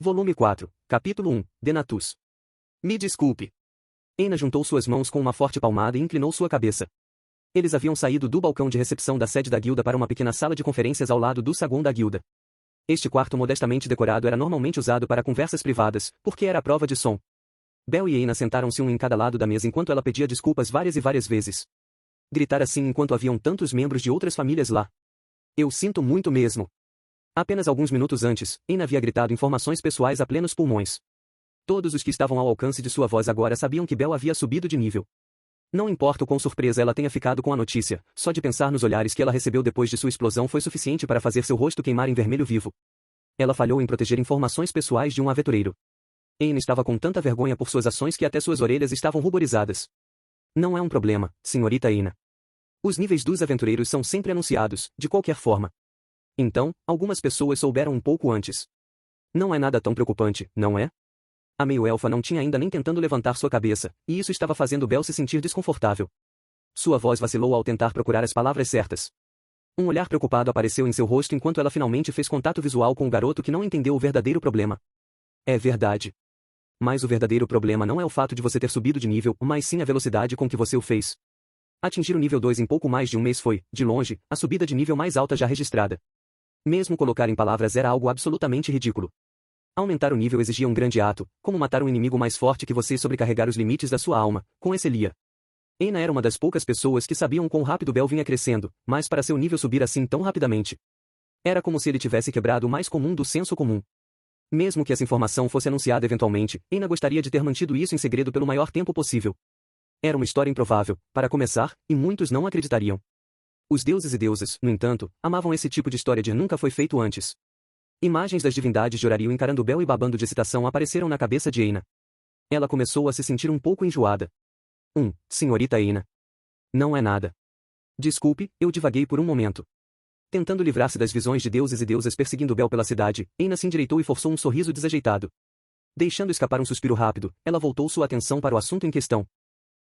Volume 4, Capítulo 1, Denatus. Me desculpe. Aina juntou suas mãos com uma forte palmada e inclinou sua cabeça. Eles haviam saído do balcão de recepção da sede da guilda para uma pequena sala de conferências ao lado do saguão da guilda. Este quarto modestamente decorado era normalmente usado para conversas privadas, porque era a prova de som. Bel e Aina sentaram-se um em cada lado da mesa enquanto ela pedia desculpas várias e várias vezes. Gritar assim enquanto haviam tantos membros de outras famílias lá. Eu sinto muito mesmo. Apenas alguns minutos antes, Aina havia gritado informações pessoais a plenos pulmões. Todos os que estavam ao alcance de sua voz agora sabiam que Bel havia subido de nível. Não importa o quão surpresa ela tenha ficado com a notícia, só de pensar nos olhares que ela recebeu depois de sua explosão foi suficiente para fazer seu rosto queimar em vermelho vivo. Ela falhou em proteger informações pessoais de um aventureiro. Aina estava com tanta vergonha por suas ações que até suas orelhas estavam ruborizadas. Não é um problema, senhorita Aina. Os níveis dos aventureiros são sempre anunciados, de qualquer forma. Então, algumas pessoas souberam um pouco antes. Não é nada tão preocupante, não é? A meio-elfa não tinha ainda nem tentando levantar sua cabeça, e isso estava fazendo Bel se sentir desconfortável. Sua voz vacilou ao tentar procurar as palavras certas. Um olhar preocupado apareceu em seu rosto enquanto ela finalmente fez contato visual com o garoto que não entendeu o verdadeiro problema. É verdade. Mas o verdadeiro problema não é o fato de você ter subido de nível, mas sim a velocidade com que você o fez. Atingir o nível 2 em pouco mais de um mês foi, de longe, a subida de nível mais alta já registrada. Mesmo colocar em palavras era algo absolutamente ridículo. Aumentar o nível exigia um grande ato, como matar um inimigo mais forte que você e sobrecarregar os limites da sua alma, com Esselia. Aina era uma das poucas pessoas que sabiam quão rápido Bel vinha crescendo, mas para seu nível subir assim tão rapidamente. Era como se ele tivesse quebrado o mais comum do senso comum. Mesmo que essa informação fosse anunciada eventualmente, Aina gostaria de ter mantido isso em segredo pelo maior tempo possível. Era uma história improvável, para começar, e muitos não acreditariam. Os deuses e deusas, no entanto, amavam esse tipo de história de nunca foi feito antes. Imagens das divindades de Orario encarando Bel e babando de excitação apareceram na cabeça de Aina. Ela começou a se sentir um pouco enjoada. Senhorita Aina. Não é nada. Desculpe, eu divaguei por um momento. Tentando livrar-se das visões de deuses e deusas perseguindo Bel pela cidade, Aina se endireitou e forçou um sorriso desajeitado. Deixando escapar um suspiro rápido, ela voltou sua atenção para o assunto em questão.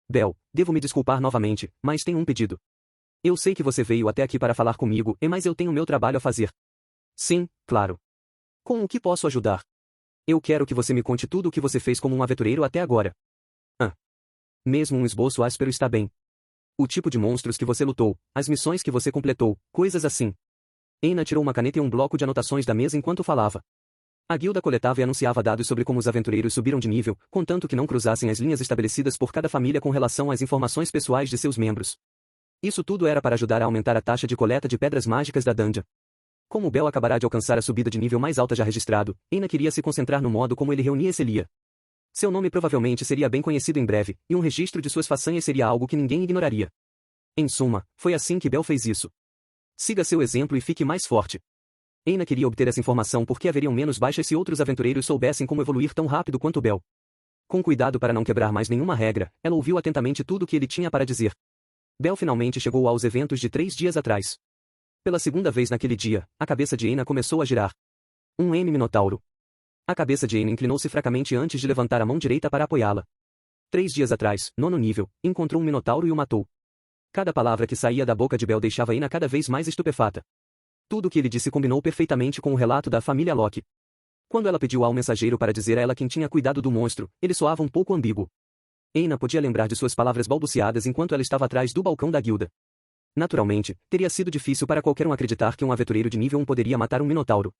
Bel, devo me desculpar novamente, mas tenho um pedido. Eu sei que você veio até aqui para falar comigo, mas eu tenho meu trabalho a fazer. Sim, claro. Com o que posso ajudar? Eu quero que você me conte tudo o que você fez como um aventureiro até agora. Mesmo um esboço áspero está bem. O tipo de monstros que você lutou, as missões que você completou, coisas assim. Aina tirou uma caneta e um bloco de anotações da mesa enquanto falava. A guilda coletava e anunciava dados sobre como os aventureiros subiram de nível, contanto que não cruzassem as linhas estabelecidas por cada família com relação às informações pessoais de seus membros. Isso tudo era para ajudar a aumentar a taxa de coleta de pedras mágicas da dungeon. Como Bel acabará de alcançar a subida de nível mais alta já registrado, Aina queria se concentrar no modo como ele reunia Esselia. Seu nome provavelmente seria bem conhecido em breve, e um registro de suas façanhas seria algo que ninguém ignoraria. Em suma, foi assim que Bel fez isso. Siga seu exemplo e fique mais forte. Aina queria obter essa informação porque haveriam menos baixas se outros aventureiros soubessem como evoluir tão rápido quanto Bel. Com cuidado para não quebrar mais nenhuma regra, ela ouviu atentamente tudo o que ele tinha para dizer. Bel finalmente chegou aos eventos de 3 dias atrás. Pela segunda vez naquele dia, a cabeça de Aina começou a girar. Um minotauro. A cabeça de Aina inclinou-se fracamente antes de levantar a mão direita para apoiá-la. 3 dias atrás, 9º nível, encontrou um minotauro e o matou. Cada palavra que saía da boca de Bel deixava Aina cada vez mais estupefata. Tudo o que ele disse combinou perfeitamente com o relato da família Locke. Quando ela pediu ao mensageiro para dizer a ela quem tinha cuidado do monstro, ele soava um pouco ambíguo. Aina podia lembrar de suas palavras balbuciadas enquanto ela estava atrás do balcão da guilda. Naturalmente, teria sido difícil para qualquer um acreditar que um aventureiro de nível 1 poderia matar um minotauro.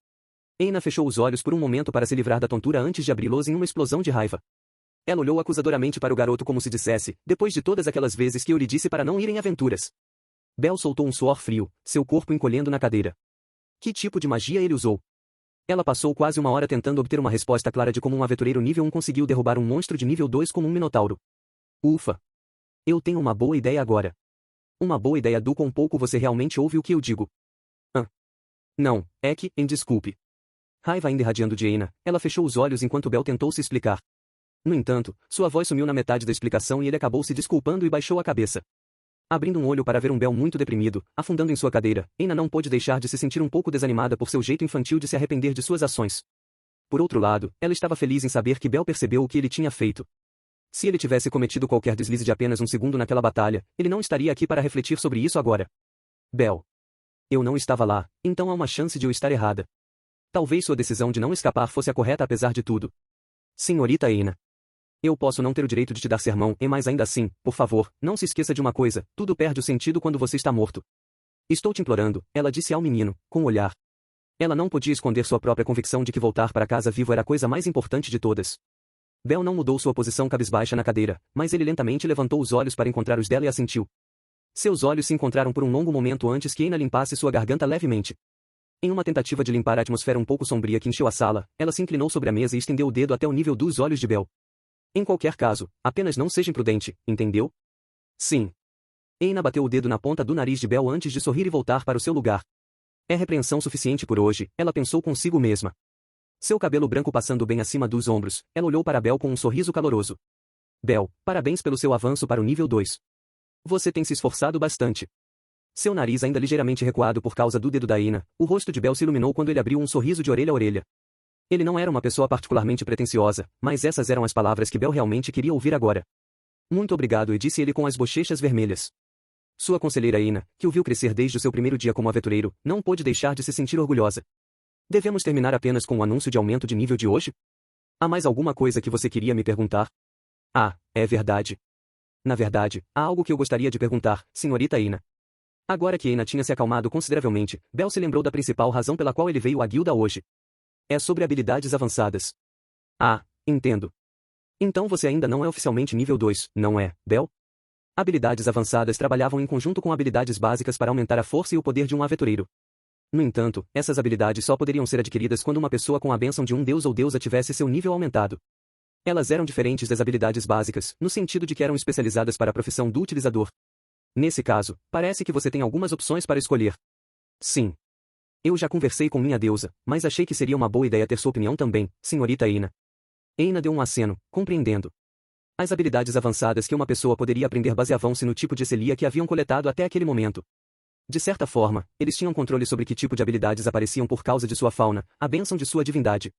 Aina fechou os olhos por um momento para se livrar da tontura antes de abri-los em uma explosão de raiva. Ela olhou acusadoramente para o garoto como se dissesse, depois de todas aquelas vezes que eu lhe disse para não ir em aventuras. Bel soltou um suor frio, seu corpo encolhendo na cadeira. Que tipo de magia ele usou? Ela passou quase uma hora tentando obter uma resposta clara de como um aventureiro nível 1 conseguiu derrubar um monstro de nível 2 como um minotauro. Ufa! Eu tenho uma boa ideia agora. Uma boa ideia do quão pouco você realmente ouve o que eu digo. Não, é que, desculpe. Raiva ainda irradiando de Aina, ela fechou os olhos enquanto Bel tentou se explicar. No entanto, sua voz sumiu na metade da explicação e ele acabou se desculpando e baixou a cabeça. Abrindo um olho para ver um Bel muito deprimido, afundando em sua cadeira, Aina não pôde deixar de se sentir um pouco desanimada por seu jeito infantil de se arrepender de suas ações. Por outro lado, ela estava feliz em saber que Bel percebeu o que ele tinha feito. Se ele tivesse cometido qualquer deslize de apenas um segundo naquela batalha, ele não estaria aqui para refletir sobre isso agora. Bel. Eu não estava lá, então há uma chance de eu estar errada. Talvez sua decisão de não escapar fosse a correta apesar de tudo. Senhorita Eina. Eu posso não ter o direito de te dar sermão, mas ainda assim, por favor, não se esqueça de uma coisa, tudo perde o sentido quando você está morto. Estou te implorando, ela disse ao menino, com um olhar. Ela não podia esconder sua própria convicção de que voltar para casa vivo era a coisa mais importante de todas. Bel não mudou sua posição cabisbaixa na cadeira, mas ele lentamente levantou os olhos para encontrar os dela e assentiu. Seus olhos se encontraram por um longo momento antes que Eina limpasse sua garganta levemente. Em uma tentativa de limpar a atmosfera um pouco sombria que encheu a sala, ela se inclinou sobre a mesa e estendeu o dedo até o nível dos olhos de Bel. Em qualquer caso, apenas não seja imprudente, entendeu? Sim. Eina bateu o dedo na ponta do nariz de Bel antes de sorrir e voltar para o seu lugar. É repreensão suficiente por hoje, ela pensou consigo mesma. Seu cabelo branco passando bem acima dos ombros, ela olhou para Bel com um sorriso caloroso. Bel, parabéns pelo seu avanço para o nível 2. Você tem se esforçado bastante. Seu nariz ainda ligeiramente recuado por causa do dedo da Eina, o rosto de Bel se iluminou quando ele abriu um sorriso de orelha a orelha. Ele não era uma pessoa particularmente pretensiosa, mas essas eram as palavras que Bel realmente queria ouvir agora. Muito obrigado, disse ele com as bochechas vermelhas. Sua conselheira Eina, que o viu crescer desde o seu primeiro dia como aventureiro, não pôde deixar de se sentir orgulhosa. Devemos terminar apenas com o anúncio de aumento de nível de hoje? Há mais alguma coisa que você queria me perguntar? Ah, é verdade. Na verdade, há algo que eu gostaria de perguntar, senhorita Eina. Agora que Eina tinha se acalmado consideravelmente, Bel se lembrou da principal razão pela qual ele veio à guilda hoje. É sobre habilidades avançadas. Ah, entendo. Então você ainda não é oficialmente nível 2, não é, Bel? Habilidades avançadas trabalhavam em conjunto com habilidades básicas para aumentar a força e o poder de um aventureiro. No entanto, essas habilidades só poderiam ser adquiridas quando uma pessoa com a bênção de um deus ou deusa tivesse seu nível aumentado. Elas eram diferentes das habilidades básicas, no sentido de que eram especializadas para a profissão do utilizador. Nesse caso, parece que você tem algumas opções para escolher. Sim. Eu já conversei com minha deusa, mas achei que seria uma boa ideia ter sua opinião também, senhorita Eina. Eina deu um aceno, compreendendo. As habilidades avançadas que uma pessoa poderia aprender baseavam-se no tipo de excelia que haviam coletado até aquele momento. De certa forma, eles tinham controle sobre que tipo de habilidades apareciam por causa de sua fauna, a bênção de sua divindade.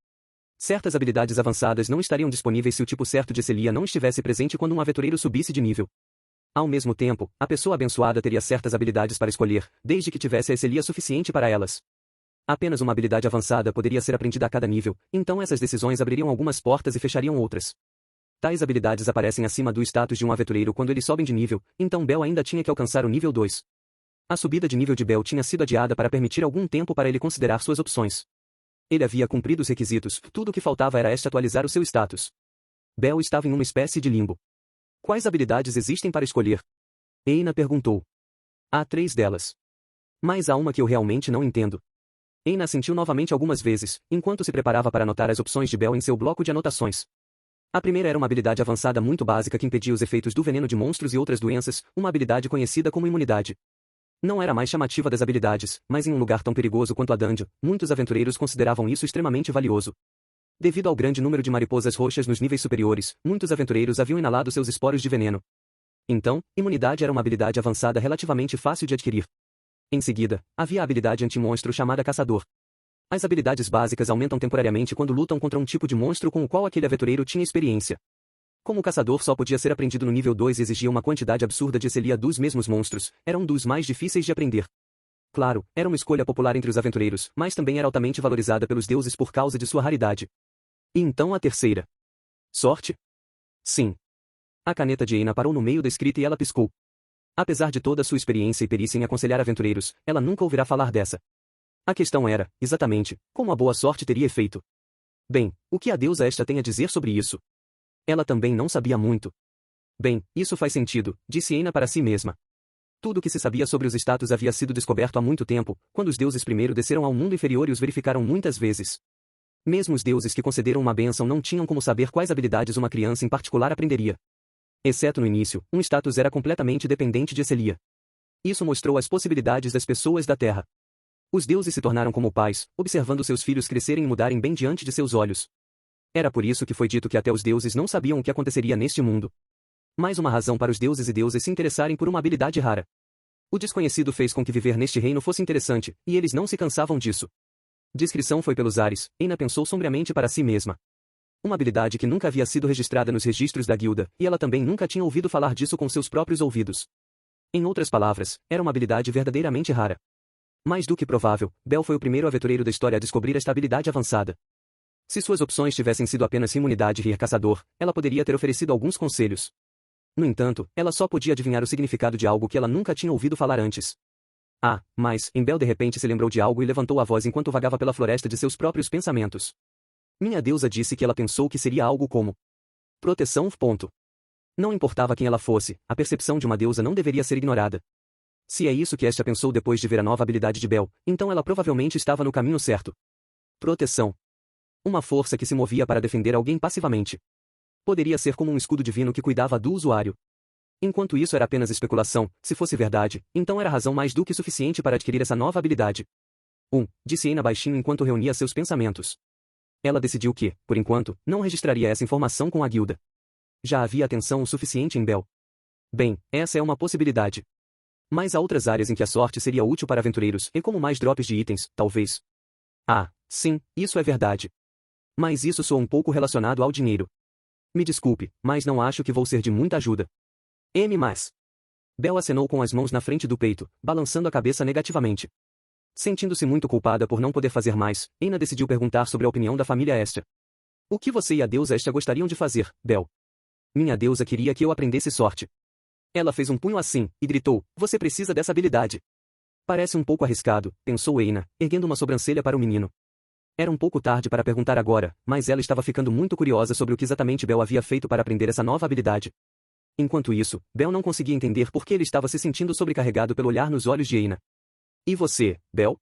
Certas habilidades avançadas não estariam disponíveis se o tipo certo de excelia não estivesse presente quando um aventureiro subisse de nível. Ao mesmo tempo, a pessoa abençoada teria certas habilidades para escolher, desde que tivesse a excelia suficiente para elas. Apenas uma habilidade avançada poderia ser aprendida a cada nível, então essas decisões abririam algumas portas e fechariam outras. Tais habilidades aparecem acima do status de um aventureiro quando eles sobem de nível, então Bel ainda tinha que alcançar o nível 2. A subida de nível de Bel tinha sido adiada para permitir algum tempo para ele considerar suas opções. Ele havia cumprido os requisitos, tudo o que faltava era atualizar o seu status. Bel estava em uma espécie de limbo. Quais habilidades existem para escolher? Eina perguntou. Há 3 delas. Mas há uma que eu realmente não entendo. Eina assentiu novamente algumas vezes, enquanto se preparava para anotar as opções de Bel em seu bloco de anotações. A primeira era uma habilidade avançada muito básica que impedia os efeitos do veneno de monstros e outras doenças, uma habilidade conhecida como imunidade. Não era a mais chamativa das habilidades, mas em um lugar tão perigoso quanto a dungeon, muitos aventureiros consideravam isso extremamente valioso. Devido ao grande número de mariposas roxas nos níveis superiores, muitos aventureiros haviam inalado seus esporos de veneno. Então, imunidade era uma habilidade avançada relativamente fácil de adquirir. Em seguida, havia a habilidade anti-monstro chamada Caçador. As habilidades básicas aumentam temporariamente quando lutam contra um tipo de monstro com o qual aquele aventureiro tinha experiência. Como o Caçador só podia ser aprendido no nível 2 e exigia uma quantidade absurda de excelia dos mesmos monstros, era um dos mais difíceis de aprender. Claro, era uma escolha popular entre os aventureiros, mas também era altamente valorizada pelos deuses por causa de sua raridade. E então a terceira. Sorte? Sim. A caneta de Eina parou no meio da escrita e ela piscou. Apesar de toda sua experiência e perícia em aconselhar aventureiros, ela nunca ouvirá falar dessa. A questão era, exatamente, como a boa sorte teria efeito. Bem, o que a deusa esta tem a dizer sobre isso? Ela também não sabia muito. Bem, isso faz sentido, disse Eina para si mesma. Tudo o que se sabia sobre os status havia sido descoberto há muito tempo, quando os deuses primeiro desceram ao mundo inferior e os verificaram muitas vezes. Mesmo os deuses que concederam uma bênção não tinham como saber quais habilidades uma criança em particular aprenderia. Exceto no início, um status era completamente dependente de excelia. Isso mostrou as possibilidades das pessoas da Terra. Os deuses se tornaram como pais, observando seus filhos crescerem e mudarem bem diante de seus olhos. Era por isso que foi dito que até os deuses não sabiam o que aconteceria neste mundo. Mais uma razão para os deuses e deusas se interessarem por uma habilidade rara. O desconhecido fez com que viver neste reino fosse interessante, e eles não se cansavam disso. Descrição foi pelos ares, Eina pensou sombriamente para si mesma. Uma habilidade que nunca havia sido registrada nos registros da guilda, e ela também nunca tinha ouvido falar disso com seus próprios ouvidos. Em outras palavras, era uma habilidade verdadeiramente rara. Mais do que provável, Bell foi o primeiro aventureiro da história a descobrir esta habilidade avançada. Se suas opções tivessem sido apenas imunidade e caçador, ela poderia ter oferecido alguns conselhos. No entanto, ela só podia adivinhar o significado de algo que ela nunca tinha ouvido falar antes. Mas Bell de repente se lembrou de algo e levantou a voz enquanto vagava pela floresta de seus próprios pensamentos. Minha deusa disse que ela pensou que seria algo como proteção. Não importava quem ela fosse, a percepção de uma deusa não deveria ser ignorada. Se é isso que Estia pensou depois de ver a nova habilidade de Bell, então ela provavelmente estava no caminho certo. Proteção. Uma força que se movia para defender alguém passivamente. Poderia ser como um escudo divino que cuidava do usuário. Enquanto isso era apenas especulação, se fosse verdade, então era razão mais do que suficiente para adquirir essa nova habilidade. Disse Aina baixinho enquanto reunia seus pensamentos. Ela decidiu que, por enquanto, não registraria essa informação com a guilda. Já havia atenção o suficiente em Bell. Bem, essa é uma possibilidade. Mas há outras áreas em que a sorte seria útil para aventureiros, e como mais drops de itens, talvez. Sim, isso é verdade. Mas isso soa um pouco relacionado ao dinheiro. Me desculpe, mas não acho que vou ser de muita ajuda. Mas. Bell acenou com as mãos na frente do peito, balançando a cabeça negativamente. Sentindo-se muito culpada por não poder fazer mais, Aina decidiu perguntar sobre a opinião da família Estia. O que você e a deusa Estia gostariam de fazer, Bell? Minha deusa queria que eu aprendesse sorte. Ela fez um punho assim, e gritou, você precisa dessa habilidade. Parece um pouco arriscado, pensou Aina, erguendo uma sobrancelha para o menino. Era um pouco tarde para perguntar agora, mas ela estava ficando muito curiosa sobre o que exatamente Bell havia feito para aprender essa nova habilidade. Enquanto isso, Bell não conseguia entender por que ele estava se sentindo sobrecarregado pelo olhar nos olhos de Aina. E você, Bell?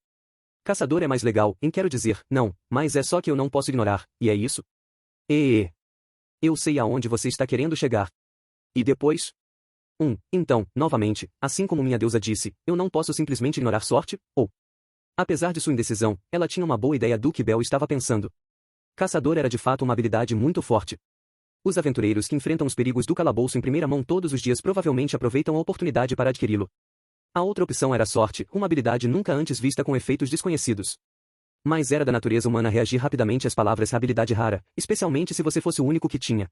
Caçador é mais legal, quero dizer, não, mas é só que eu não posso ignorar, e é isso? Eu sei aonde você está querendo chegar. E depois? Então, novamente, assim como minha deusa disse, eu não posso simplesmente ignorar sorte, ou... Apesar de sua indecisão, ela tinha uma boa ideia do que Bell estava pensando. Caçador era de fato uma habilidade muito forte. Os aventureiros que enfrentam os perigos do calabouço em primeira mão todos os dias provavelmente aproveitam a oportunidade para adquiri-lo. A outra opção era sorte, uma habilidade nunca antes vista com efeitos desconhecidos. Mas era da natureza humana reagir rapidamente às palavras habilidade rara, especialmente se você fosse o único que tinha.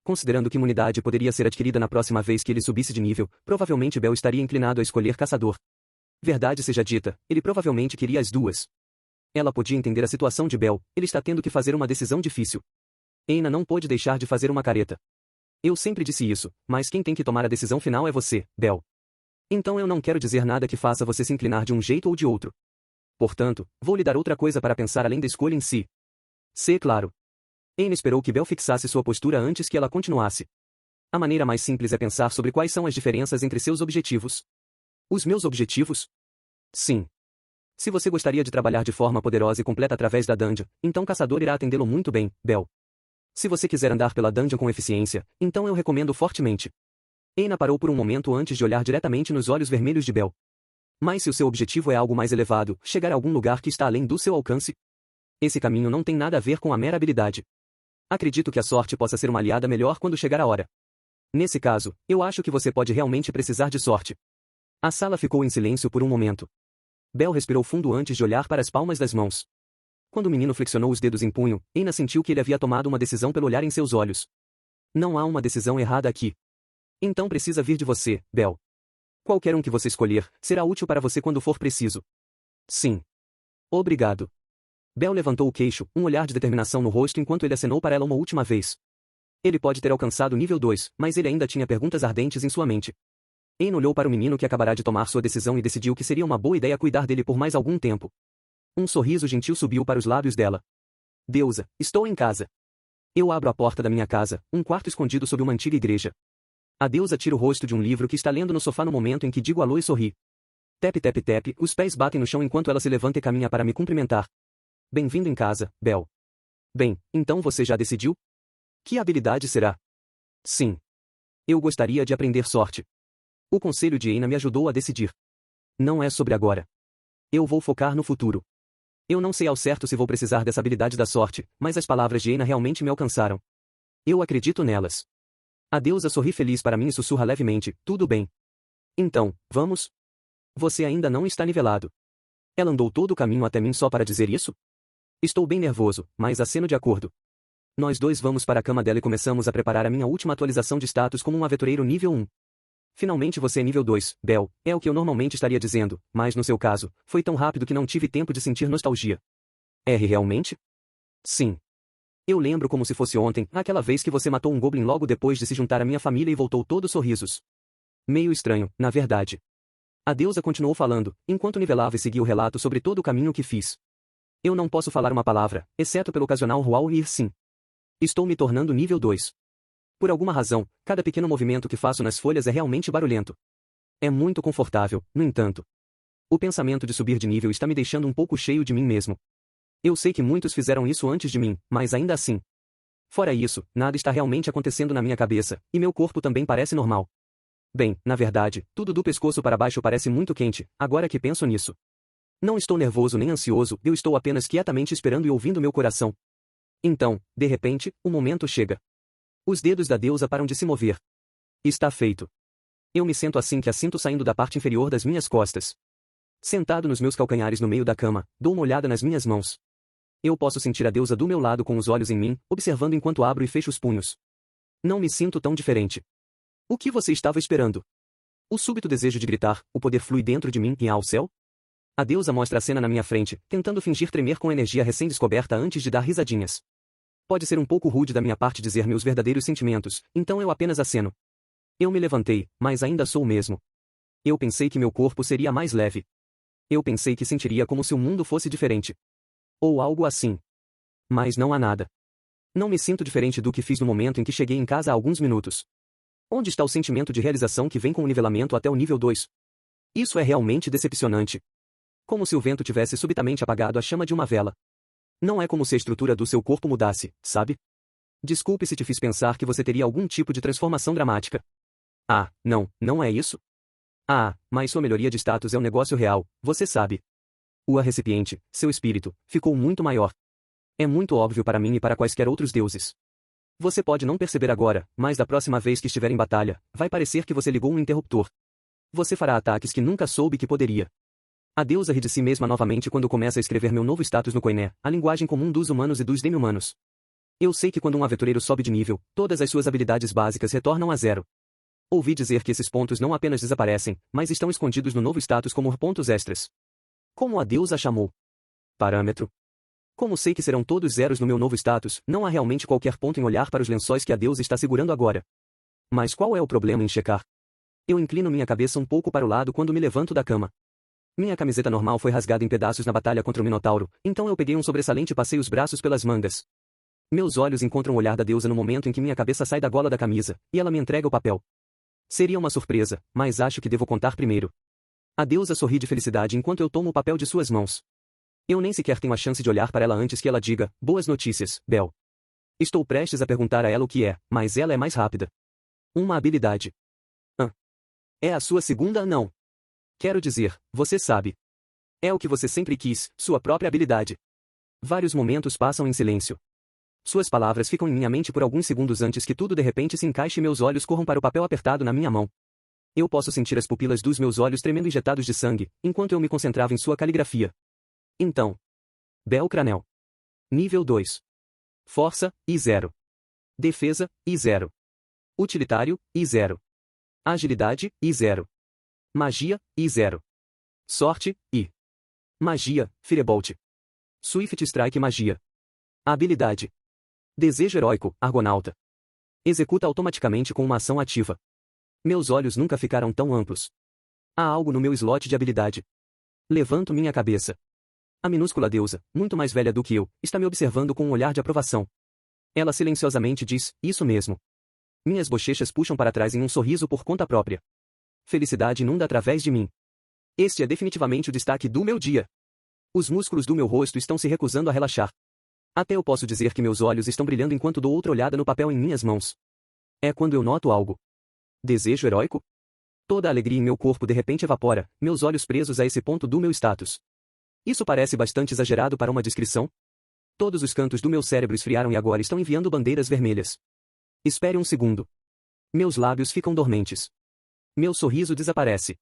Considerando que imunidade poderia ser adquirida na próxima vez que ele subisse de nível, provavelmente Bell estaria inclinado a escolher caçador. Verdade seja dita, ele provavelmente queria as duas. Ela podia entender a situação de Bell, ele está tendo que fazer uma decisão difícil. Aina não pôde deixar de fazer uma careta. Eu sempre disse isso, mas quem tem que tomar a decisão final é você, Bell. Então eu não quero dizer nada que faça você se inclinar de um jeito ou de outro. Portanto, vou lhe dar outra coisa para pensar além da escolha em si. Claro. Aina esperou que Bell fixasse sua postura antes que ela continuasse. A maneira mais simples é pensar sobre quais são as diferenças entre seus objetivos. Os meus objetivos? Sim. Se você gostaria de trabalhar de forma poderosa e completa através da dungeon, então Caçador irá atendê-lo muito bem, Bell. Se você quiser andar pela dungeon com eficiência, então eu recomendo fortemente. Aina parou por um momento antes de olhar diretamente nos olhos vermelhos de Bell. Mas se o seu objetivo é algo mais elevado, chegar a algum lugar que está além do seu alcance, esse caminho não tem nada a ver com a mera habilidade. Acredito que a sorte possa ser uma aliada melhor quando chegar a hora. Nesse caso, eu acho que você pode realmente precisar de sorte. A sala ficou em silêncio por um momento. Bell respirou fundo antes de olhar para as palmas das mãos. Quando o menino flexionou os dedos em punho, Aina sentiu que ele havia tomado uma decisão pelo olhar em seus olhos. Não há uma decisão errada aqui. Então precisa vir de você, Bell. Qualquer um que você escolher, será útil para você quando for preciso. Sim. Obrigado. Bell levantou o queixo, um olhar de determinação no rosto enquanto ele acenou para ela uma última vez. Ele pode ter alcançado nível 2, mas ele ainda tinha perguntas ardentes em sua mente. Aina olhou para o menino que acabará de tomar sua decisão e decidiu que seria uma boa ideia cuidar dele por mais algum tempo. Um sorriso gentil subiu para os lábios dela. Deusa, estou em casa. Eu abro a porta da minha casa, um quarto escondido sob uma antiga igreja. A deusa tira o rosto de um livro que está lendo no sofá no momento em que digo alô e sorri. Tep tep tep, os pés batem no chão enquanto ela se levanta e caminha para me cumprimentar. Bem-vindo em casa, Bell. Bem, então você já decidiu? Que habilidade será? Sim. Eu gostaria de aprender sorte. O conselho de Aina me ajudou a decidir. Não é sobre agora. Eu vou focar no futuro. Eu não sei ao certo se vou precisar dessa habilidade da sorte, mas as palavras de Aina realmente me alcançaram. Eu acredito nelas. A deusa sorri feliz para mim e sussurra levemente, tudo bem. Então, vamos? Você ainda não está nivelado. Ela andou todo o caminho até mim só para dizer isso? Estou bem nervoso, mas aceno de acordo. Nós dois vamos para a cama dela e começamos a preparar a minha última atualização de status como um aventureiro nível 1. Finalmente você é nível 2, Bel, é o que eu normalmente estaria dizendo, mas no seu caso, foi tão rápido que não tive tempo de sentir nostalgia. R realmente? Sim. Eu lembro como se fosse ontem, aquela vez que você matou um goblin logo depois de se juntar à minha família e voltou todo sorrisos. Meio estranho, na verdade. A deusa continuou falando, enquanto nivelava e seguia o relato sobre todo o caminho que fiz. Eu não posso falar uma palavra, exceto pelo ocasional ruau e ir sim. Estou me tornando nível 2. Por alguma razão, cada pequeno movimento que faço nas folhas é realmente barulhento. É muito confortável, no entanto. O pensamento de subir de nível está me deixando um pouco cheio de mim mesmo. Eu sei que muitos fizeram isso antes de mim, mas ainda assim. Fora isso, nada está realmente acontecendo na minha cabeça, e meu corpo também parece normal. Bem, na verdade, tudo do pescoço para baixo parece muito quente, agora que penso nisso. Não estou nervoso nem ansioso, eu estou apenas quietamente esperando e ouvindo meu coração. Então, de repente, o momento chega. Os dedos da deusa param de se mover. Está feito. Eu me sento assim que a sinto saindo da parte inferior das minhas costas. Sentado nos meus calcanhares no meio da cama, dou uma olhada nas minhas mãos. Eu posso sentir a deusa do meu lado com os olhos em mim, observando enquanto abro e fecho os punhos. Não me sinto tão diferente. O que você estava esperando? O súbito desejo de gritar, o poder flui dentro de mim e ao céu? A deusa mostra a cena na minha frente, tentando fingir tremer com energia recém-descoberta antes de dar risadinhas. Pode ser um pouco rude da minha parte dizer meus verdadeiros sentimentos, então eu apenas aceno. Eu me levantei, mas ainda sou o mesmo. Eu pensei que meu corpo seria mais leve. Eu pensei que sentiria como se o mundo fosse diferente. Ou algo assim. Mas não há nada. Não me sinto diferente do que fiz no momento em que cheguei em casa há alguns minutos. Onde está o sentimento de realização que vem com o nivelamento até o nível 2? Isso é realmente decepcionante. Como se o vento tivesse subitamente apagado a chama de uma vela. Não é como se a estrutura do seu corpo mudasse, sabe? Desculpe se te fiz pensar que você teria algum tipo de transformação dramática. Ah, não, não é isso? Ah, mas sua melhoria de status é um negócio real, você sabe. O recipiente, seu espírito, ficou muito maior. É muito óbvio para mim e para quaisquer outros deuses. Você pode não perceber agora, mas da próxima vez que estiver em batalha, vai parecer que você ligou um interruptor. Você fará ataques que nunca soube que poderia. A deusa ri de si mesma novamente quando começa a escrever meu novo status no Koiné, a linguagem comum dos humanos e dos demi-humanos. Eu sei que quando um aventureiro sobe de nível, todas as suas habilidades básicas retornam a zero. Ouvi dizer que esses pontos não apenas desaparecem, mas estão escondidos no novo status como pontos extras. Como a deusa chamou? Parâmetro. Como sei que serão todos zeros no meu novo status, não há realmente qualquer ponto em olhar para os lençóis que a deusa está segurando agora. Mas qual é o problema em checar? Eu inclino minha cabeça um pouco para o lado quando me levanto da cama. Minha camiseta normal foi rasgada em pedaços na batalha contra o Minotauro, então eu peguei um sobressalente e passei os braços pelas mangas. Meus olhos encontram o olhar da deusa no momento em que minha cabeça sai da gola da camisa, e ela me entrega o papel. Seria uma surpresa, mas acho que devo contar primeiro. A deusa sorri de felicidade enquanto eu tomo o papel de suas mãos. Eu nem sequer tenho a chance de olhar para ela antes que ela diga, boas notícias, Bel. Estou prestes a perguntar a ela o que é, mas ela é mais rápida. Uma habilidade. É a sua segunda não. Quero dizer, você sabe. É o que você sempre quis, sua própria habilidade. Vários momentos passam em silêncio. Suas palavras ficam em minha mente por alguns segundos antes que tudo de repente se encaixe e meus olhos corram para o papel apertado na minha mão. Eu posso sentir as pupilas dos meus olhos tremendo injetados de sangue, enquanto eu me concentrava em sua caligrafia. Então. Bel Cranel. Nível 2. Força, I0. Defesa, I0. Utilitário, I0. Agilidade, I0. Magia, I0. Sorte, I. Magia, Firebolt. Swift Strike Magia. Habilidade. Desejo heróico, Argonauta. Executa automaticamente com uma ação ativa. Meus olhos nunca ficaram tão amplos. Há algo no meu slot de habilidade. Levanto minha cabeça. A minúscula deusa, muito mais velha do que eu, está me observando com um olhar de aprovação. Ela silenciosamente diz, isso mesmo. Minhas bochechas puxam para trás em um sorriso por conta própria. Felicidade inunda através de mim. Este é definitivamente o destaque do meu dia. Os músculos do meu rosto estão se recusando a relaxar. Até eu posso dizer que meus olhos estão brilhando enquanto dou outra olhada no papel em minhas mãos. É quando eu noto algo. Desejo heróico? Toda a alegria em meu corpo de repente evapora, meus olhos presos a esse ponto do meu status. Isso parece bastante exagerado para uma descrição? Todos os cantos do meu cérebro esfriaram e agora estão enviando bandeiras vermelhas. Espere um segundo. Meus lábios ficam dormentes. Meu sorriso desaparece.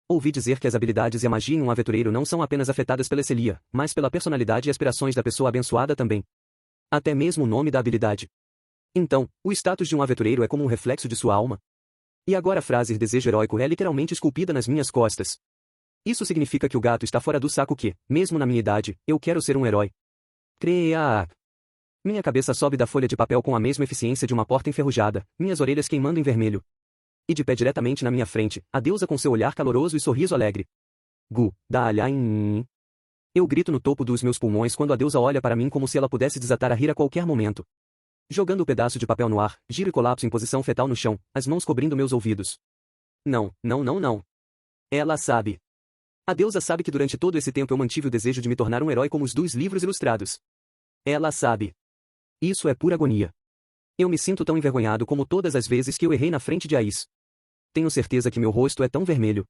Ouvi dizer que as habilidades e a magia em um aventureiro não são apenas afetadas pela Celia, mas pela personalidade e aspirações da pessoa abençoada também. Até mesmo o nome da habilidade. Então, o status de um aventureiro é como um reflexo de sua alma? E agora a frase desejo heróico é literalmente esculpida nas minhas costas. Isso significa que o gato está fora do saco que, mesmo na minha idade, eu quero ser um herói. Creia. Minha cabeça sobe da folha de papel com a mesma eficiência de uma porta enferrujada, minhas orelhas queimando em vermelho. E de pé diretamente na minha frente, a deusa com seu olhar caloroso e sorriso alegre. Gu, da-alha-in. Eu grito no topo dos meus pulmões quando a deusa olha para mim como se ela pudesse desatar a rir a qualquer momento. Jogando o pedaço de papel no ar, giro e colapso em posição fetal no chão, as mãos cobrindo meus ouvidos. Não, não, não, não. Ela sabe. A deusa sabe que durante todo esse tempo eu mantive o desejo de me tornar um herói como os dos livros ilustrados. Ela sabe. Isso é pura agonia. Eu me sinto tão envergonhado como todas as vezes que eu errei na frente de Ais. Tenho certeza que meu rosto é tão vermelho.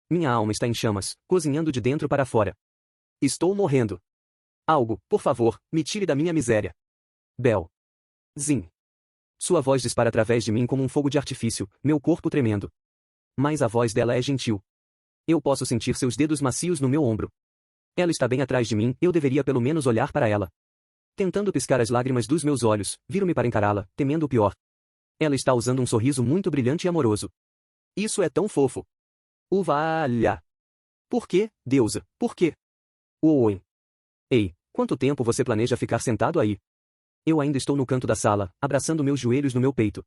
Minha alma está em chamas, cozinhando de dentro para fora. Estou morrendo. Algo, por favor, me tire da minha miséria. Bel. Zin. Sua voz dispara através de mim como um fogo de artifício, meu corpo tremendo. Mas a voz dela é gentil. Eu posso sentir seus dedos macios no meu ombro. Ela está bem atrás de mim, eu deveria pelo menos olhar para ela. Tentando piscar as lágrimas dos meus olhos, viro-me para encará-la, temendo o pior. Ela está usando um sorriso muito brilhante e amoroso. Isso é tão fofo. Uvalha. Por quê, deusa, por quê? Owen. Ei, quanto tempo você planeja ficar sentado aí? Eu ainda estou no canto da sala, abraçando meus joelhos no meu peito.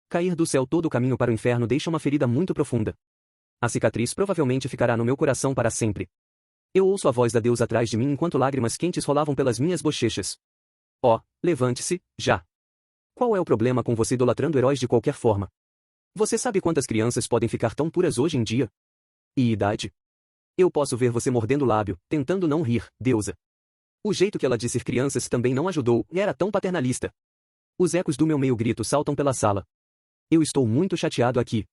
Cair do céu todo o caminho para o inferno deixa uma ferida muito profunda. A cicatriz provavelmente ficará no meu coração para sempre. Eu ouço a voz da deusa atrás de mim enquanto lágrimas quentes rolavam pelas minhas bochechas. Oh, levante-se, já. Qual é o problema com você idolatrando heróis de qualquer forma? Você sabe quantas crianças podem ficar tão puras hoje em dia? E idade? Eu posso ver você mordendo o lábio, tentando não rir, deusa. O jeito que ela disse crianças também não ajudou, era tão paternalista. Os ecos do meu meio grito saltam pela sala. Eu estou muito chateado aqui.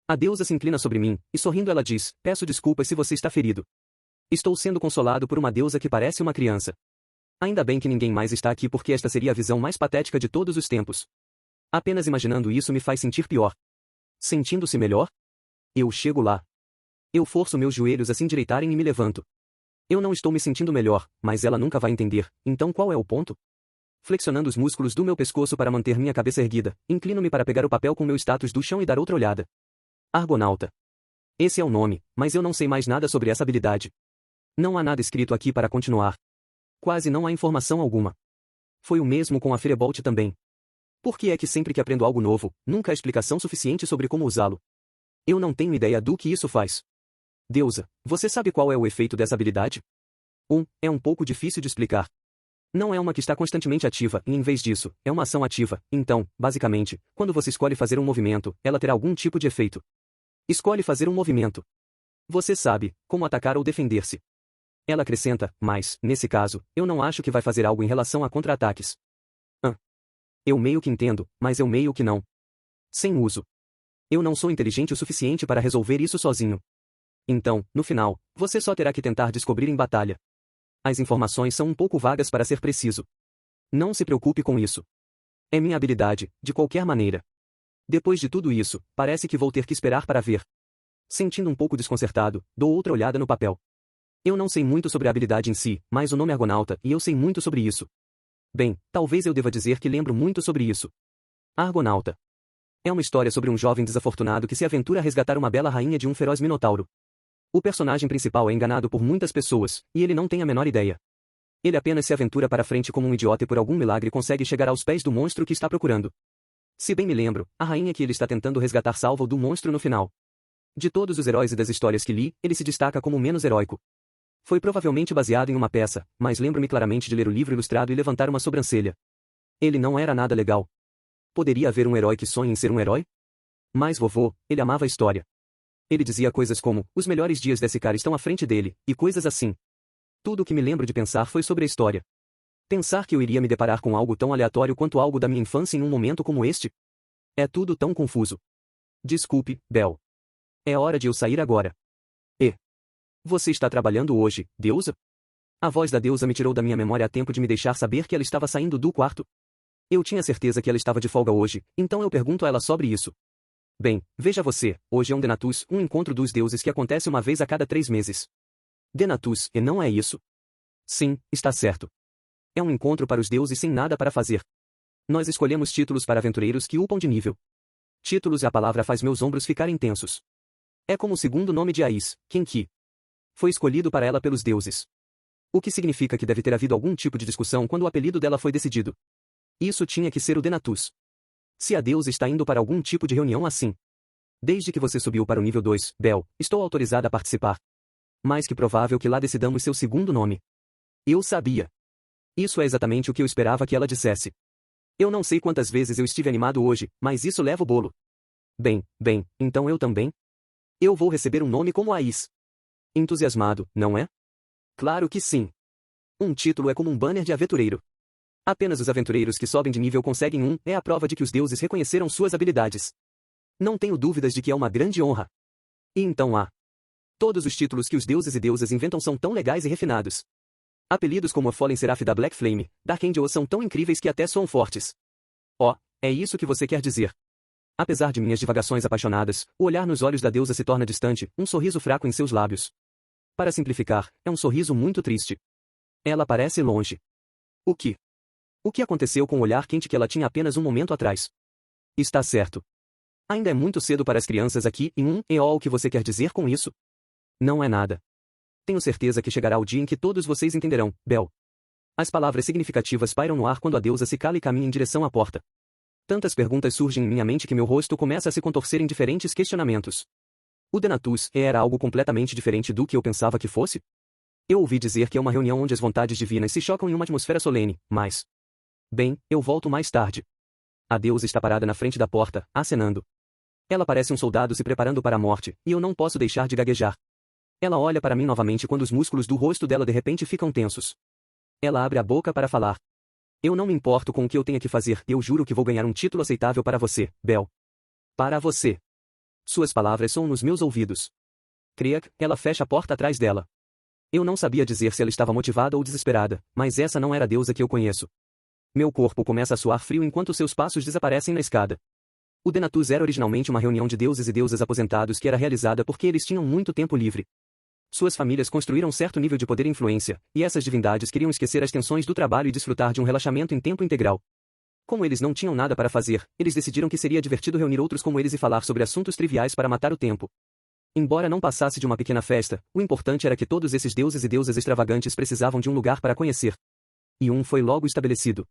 A deusa se inclina sobre mim, e sorrindo ela diz, peço desculpas se você está ferido. Estou sendo consolado por uma deusa que parece uma criança. Ainda bem que ninguém mais está aqui porque esta seria a visão mais patética de todos os tempos. Apenas imaginando isso me faz sentir pior. Sentindo-se melhor? Eu chego lá. Eu forço meus joelhos a se endireitarem e me levanto. Eu não estou me sentindo melhor, mas ela nunca vai entender, então qual é o ponto? Flexionando os músculos do meu pescoço para manter minha cabeça erguida, inclino-me para pegar o papel com meu status do chão e dar outra olhada. Argonauta. Esse é o nome, mas eu não sei mais nada sobre essa habilidade. Não há nada escrito aqui para continuar. Quase não há informação alguma. Foi o mesmo com a Firebolt também. Por que é que sempre que aprendo algo novo, nunca há explicação suficiente sobre como usá-lo? Eu não tenho ideia do que isso faz. Deusa, você sabe qual é o efeito dessa habilidade? É um pouco difícil de explicar. Não é uma que está constantemente ativa, e em vez disso, é uma ação ativa, então, basicamente, quando você escolhe fazer um movimento, ela terá algum tipo de efeito. Escolhe fazer um movimento. Você sabe como atacar ou defender-se. Ela acrescenta, mas, nesse caso, eu não acho que vai fazer algo em relação a contra-ataques. Eu meio que entendo, mas eu meio que não. Sem uso. Eu não sou inteligente o suficiente para resolver isso sozinho. Então, no final, você só terá que tentar descobrir em batalha. As informações são um pouco vagas para ser preciso. Não se preocupe com isso. É minha habilidade, de qualquer maneira. Depois de tudo isso, parece que vou ter que esperar para ver. Sentindo um pouco desconcertado, dou outra olhada no papel. Eu não sei muito sobre a habilidade em si, mas o nome é Argonauta e eu sei muito sobre isso. Bem, talvez eu deva dizer que lembro muito sobre isso. Argonauta. É uma história sobre um jovem desafortunado que se aventura a resgatar uma bela rainha de um feroz minotauro. O personagem principal é enganado por muitas pessoas, e ele não tem a menor ideia. Ele apenas se aventura para frente como um idiota e por algum milagre consegue chegar aos pés do monstro que está procurando. Se bem me lembro, a rainha que ele está tentando resgatar salva-o do monstro no final. De todos os heróis e das histórias que li, ele se destaca como o menos heróico. Foi provavelmente baseado em uma peça, mas lembro-me claramente de ler o livro ilustrado e levantar uma sobrancelha. Ele não era nada legal. Poderia haver um herói que sonha em ser um herói? Mas vovô, ele amava a história. Ele dizia coisas como, os melhores dias desse cara estão à frente dele, e coisas assim. Tudo o que me lembro de pensar foi sobre a história. Pensar que eu iria me deparar com algo tão aleatório quanto algo da minha infância em um momento como este? É tudo tão confuso. Desculpe, Bel. É hora de eu sair agora. Você está trabalhando hoje, deusa? A voz da deusa me tirou da minha memória a tempo de me deixar saber que ela estava saindo do quarto. Eu tinha certeza que ela estava de folga hoje, então eu pergunto a ela sobre isso. Bem, veja você, hoje é um Denatus, um encontro dos deuses que acontece uma vez a cada 3 meses. Denatus, e não é isso? Sim, está certo. É um encontro para os deuses sem nada para fazer. Nós escolhemos títulos para aventureiros que upam de nível. Títulos. A palavra faz meus ombros ficarem tensos. É como o segundo nome de Ais, Kenki. Foi escolhido para ela pelos deuses. O que significa que deve ter havido algum tipo de discussão quando o apelido dela foi decidido. Isso tinha que ser o Denatus. Se a deusa está indo para algum tipo de reunião assim. Desde que você subiu para o nível 2, Bel, estou autorizada a participar. Mais que provável que lá decidamos seu segundo nome. Eu sabia. Isso é exatamente o que eu esperava que ela dissesse. Eu não sei quantas vezes eu estive animado hoje, mas isso leva o bolo. Bem, então eu também? Eu vou receber um nome como Ais. Entusiasmado, não é? Claro que sim. Um título é como um banner de aventureiro. Apenas os aventureiros que sobem de nível conseguem um, é a prova de que os deuses reconheceram suas habilidades. Não tenho dúvidas de que é uma grande honra. E então há. Todos os títulos que os deuses e deusas inventam são tão legais e refinados. Apelidos como a Fallen Seraph da Black Flame, Dark Angel são tão incríveis que até soam fortes. Oh, é isso que você quer dizer. Apesar de minhas divagações apaixonadas, o olhar nos olhos da deusa se torna distante, um sorriso fraco em seus lábios. Para simplificar, é um sorriso muito triste. Ela parece longe. O que? O que aconteceu com o olhar quente que ela tinha apenas um momento atrás? Está certo. Ainda é muito cedo para as crianças aqui, e o que você quer dizer com isso? Não é nada. Tenho certeza que chegará o dia em que todos vocês entenderão, Bel. As palavras significativas pairam no ar quando a deusa se cala e caminha em direção à porta. Tantas perguntas surgem em minha mente que meu rosto começa a se contorcer em diferentes questionamentos. O Denatus era algo completamente diferente do que eu pensava que fosse? Eu ouvi dizer que é uma reunião onde as vontades divinas se chocam em uma atmosfera solene, mas... Bem, eu volto mais tarde. A deusa está parada na frente da porta, acenando. Ela parece um soldado se preparando para a morte, e eu não posso deixar de gaguejar. Ela olha para mim novamente quando os músculos do rosto dela de repente ficam tensos. Ela abre a boca para falar. Eu não me importo com o que eu tenha que fazer, eu juro que vou ganhar um título aceitável para você, Bel. Para você. Suas palavras soam nos meus ouvidos. Creak, ela fecha a porta atrás dela. Eu não sabia dizer se ela estava motivada ou desesperada, mas essa não era a deusa que eu conheço. Meu corpo começa a suar frio enquanto seus passos desaparecem na escada. O Denatus era originalmente uma reunião de deuses e deusas aposentados que era realizada porque eles tinham muito tempo livre. Suas famílias construíram certo nível de poder e influência, e essas divindades queriam esquecer as tensões do trabalho e desfrutar de um relaxamento em tempo integral. Como eles não tinham nada para fazer, eles decidiram que seria divertido reunir outros como eles e falar sobre assuntos triviais para matar o tempo. Embora não passasse de uma pequena festa, o importante era que todos esses deuses e deusas extravagantes precisavam de um lugar para conhecer. E um foi logo estabelecido.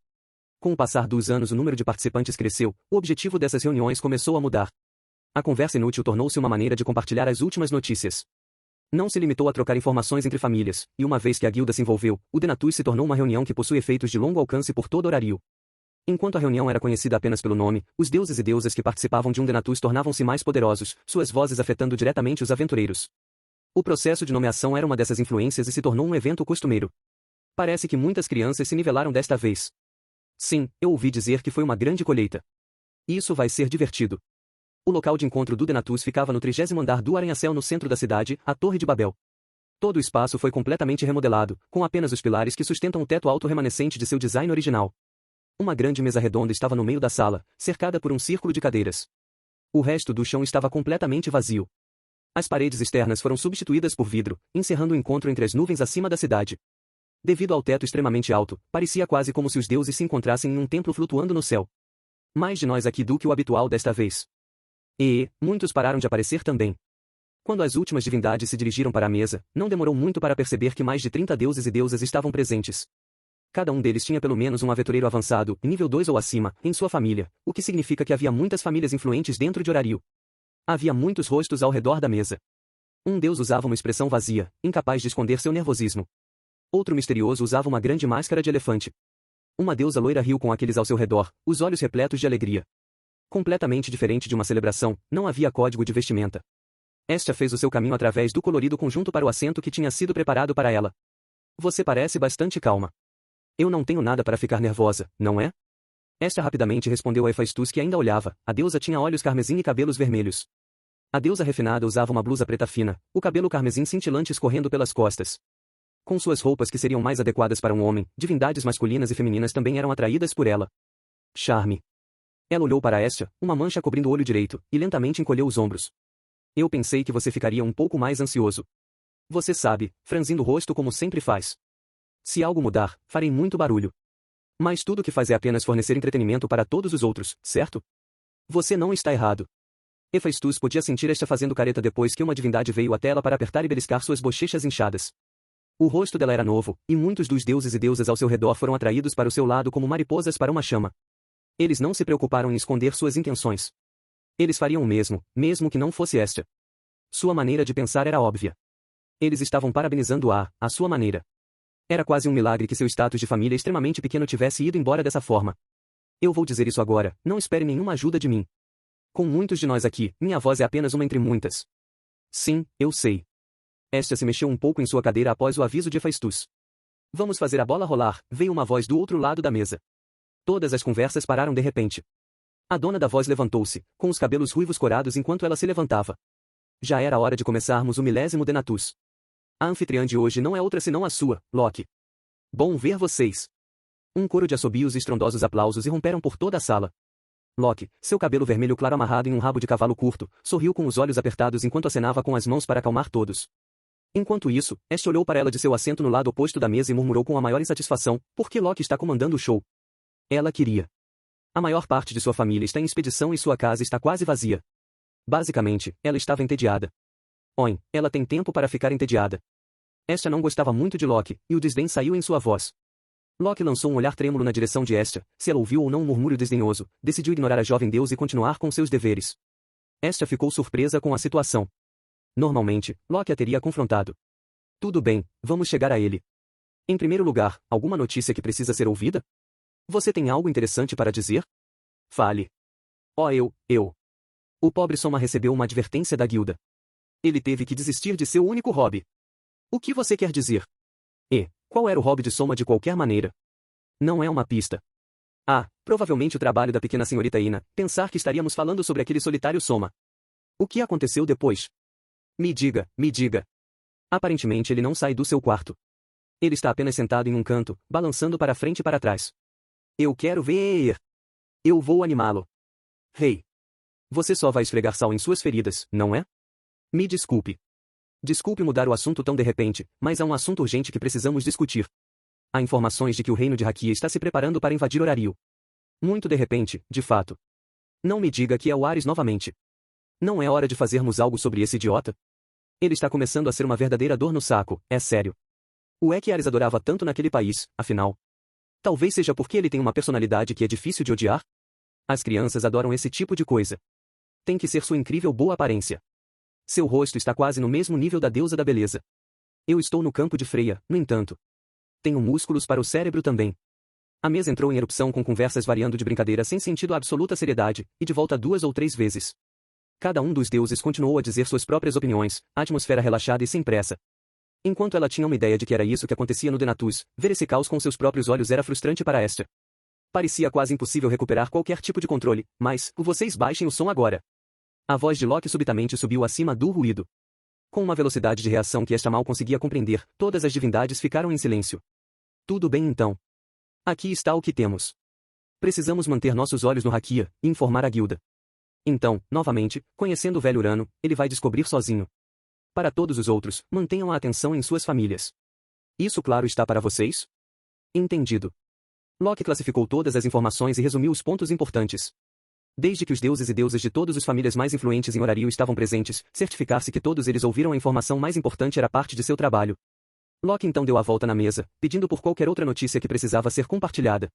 Com o passar dos anos o número de participantes cresceu, o objetivo dessas reuniões começou a mudar. A conversa inútil tornou-se uma maneira de compartilhar as últimas notícias. Não se limitou a trocar informações entre famílias, e uma vez que a guilda se envolveu, o Denatus se tornou uma reunião que possui efeitos de longo alcance por todo Horario. Enquanto a reunião era conhecida apenas pelo nome, os deuses e deusas que participavam de um Denatus tornavam-se mais poderosos, suas vozes afetando diretamente os aventureiros. O processo de nomeação era uma dessas influências e se tornou um evento costumeiro. Parece que muitas crianças se nivelaram desta vez. Sim, eu ouvi dizer que foi uma grande colheita. Isso vai ser divertido. O local de encontro do Denatus ficava no 30º andar do arranha-céu no centro da cidade, a Torre de Babel. Todo o espaço foi completamente remodelado, com apenas os pilares que sustentam o teto alto remanescente de seu design original. Uma grande mesa redonda estava no meio da sala, cercada por um círculo de cadeiras. O resto do chão estava completamente vazio. As paredes externas foram substituídas por vidro, encerrando o encontro entre as nuvens acima da cidade. Devido ao teto extremamente alto, parecia quase como se os deuses se encontrassem em um templo flutuando no céu. Mais de nós aqui do que o habitual desta vez. E muitos pararam de aparecer também. Quando as últimas divindades se dirigiram para a mesa, não demorou muito para perceber que mais de 30 deuses e deusas estavam presentes. Cada um deles tinha pelo menos um aventureiro avançado, nível 2 ou acima, em sua família, o que significa que havia muitas famílias influentes dentro de Horario. Havia muitos rostos ao redor da mesa. Um deus usava uma expressão vazia, incapaz de esconder seu nervosismo. Outro misterioso usava uma grande máscara de elefante. Uma deusa loira riu com aqueles ao seu redor, os olhos repletos de alegria. Completamente diferente de uma celebração, não havia código de vestimenta. Esta fez o seu caminho através do colorido conjunto para o assento que tinha sido preparado para ela. Você parece bastante calma. Eu não tenho nada para ficar nervosa, não é? Esta rapidamente respondeu a Hephaestus que ainda olhava, a deusa tinha olhos carmesim e cabelos vermelhos. A deusa refinada usava uma blusa preta fina, o cabelo carmesim cintilante escorrendo pelas costas. Com suas roupas que seriam mais adequadas para um homem, divindades masculinas e femininas também eram atraídas por ela. Charme. Ela olhou para Estia, uma mancha cobrindo o olho direito, e lentamente encolheu os ombros. Eu pensei que você ficaria um pouco mais ansioso. Você sabe, franzindo o rosto como sempre faz. Se algo mudar, farei muito barulho. Mas tudo o que faz é apenas fornecer entretenimento para todos os outros, certo? Você não está errado. Hephaestus podia sentir esta fazendo careta depois que uma divindade veio até ela para apertar e beliscar suas bochechas inchadas. O rosto dela era novo, e muitos dos deuses e deusas ao seu redor foram atraídos para o seu lado como mariposas para uma chama. Eles não se preocuparam em esconder suas intenções. Eles fariam o mesmo, mesmo que não fosse esta. Sua maneira de pensar era óbvia. Eles estavam parabenizando-a, à sua maneira. Era quase um milagre que seu status de família extremamente pequeno tivesse ido embora dessa forma. Eu vou dizer isso agora, não espere nenhuma ajuda de mim. Com muitos de nós aqui, minha voz é apenas uma entre muitas. Sim, eu sei. Esta se mexeu um pouco em sua cadeira após o aviso de Hephaestus. Vamos fazer a bola rolar, veio uma voz do outro lado da mesa. Todas as conversas pararam de repente. A dona da voz levantou-se, com os cabelos ruivos corados enquanto ela se levantava. Já era hora de começarmos o 10º Denatus. A anfitriã de hoje não é outra senão a sua, Loki. Bom ver vocês. Um coro de assobios e estrondosos aplausos irromperam por toda a sala. Loki, seu cabelo vermelho claro amarrado em um rabo de cavalo curto, sorriu com os olhos apertados enquanto acenava com as mãos para acalmar todos. Enquanto isso, Este olhou para ela de seu assento no lado oposto da mesa e murmurou com a maior insatisfação, por que Loki está comandando o show? Ela queria. A maior parte de sua família está em expedição e sua casa está quase vazia. Basicamente, ela estava entediada. Oin, ela tem tempo para ficar entediada. Estia não gostava muito de Loki, e o desdém saiu em sua voz. Loki lançou um olhar trêmulo na direção de Estia, se ela ouviu ou não um murmúrio desdenhoso, decidiu ignorar a jovem deusa e continuar com seus deveres. Estia ficou surpresa com a situação. Normalmente, Loki a teria confrontado. Tudo bem, vamos chegar a ele. Em primeiro lugar, alguma notícia que precisa ser ouvida? Você tem algo interessante para dizer? Fale. Oh, eu. O pobre Soma recebeu uma advertência da guilda. Ele teve que desistir de seu único hobby. O que você quer dizer? E, qual era o hobby de Soma de qualquer maneira? Não é uma pista. Ah, provavelmente o trabalho da pequena senhorita Ina, pensar que estaríamos falando sobre aquele solitário Soma. O que aconteceu depois? Me diga. Aparentemente ele não sai do seu quarto. Ele está apenas sentado em um canto, balançando para frente e para trás. Eu quero ver. Eu vou animá-lo. Rei. Você só vai esfregar sal em suas feridas, não é? Me desculpe. Desculpe mudar o assunto tão de repente, mas há um assunto urgente que precisamos discutir. Há informações de que o reino de Hakia está se preparando para invadir Horario. Muito de repente, de fato. Não me diga que é o Ares novamente. Não é hora de fazermos algo sobre esse idiota? Ele está começando a ser uma verdadeira dor no saco, é sério. O é que Ares adorava tanto naquele país, afinal? Talvez seja porque ele tem uma personalidade que é difícil de odiar? As crianças adoram esse tipo de coisa. Tem que ser sua incrível boa aparência. Seu rosto está quase no mesmo nível da deusa da beleza. Eu estou no campo de Freia, no entanto. Tenho músculos para o cérebro também. A mesa entrou em erupção com conversas variando de brincadeira sem sentido a absoluta seriedade, e de volta 2 ou 3 vezes. Cada um dos deuses continuou a dizer suas próprias opiniões, a atmosfera relaxada e sem pressa. Enquanto ela tinha uma ideia de que era isso que acontecia no Denatus, ver esse caos com seus próprios olhos era frustrante para Estia. Parecia quase impossível recuperar qualquer tipo de controle, mas, vocês baixem o som agora. A voz de Loki subitamente subiu acima do ruído. Com uma velocidade de reação que Estia mal conseguia compreender, todas as divindades ficaram em silêncio. Tudo bem então. Aqui está o que temos. Precisamos manter nossos olhos no Hakia, e informar a guilda. Então, novamente, conhecendo o velho Urano, ele vai descobrir sozinho. Para todos os outros, mantenham a atenção em suas famílias. Isso claro está para vocês? Entendido. Loki classificou todas as informações e resumiu os pontos importantes. Desde que os deuses e deusas de todas as famílias mais influentes em Horario estavam presentes, certificar-se que todos eles ouviram a informação mais importante era parte de seu trabalho. Loki então deu a volta na mesa, pedindo por qualquer outra notícia que precisava ser compartilhada.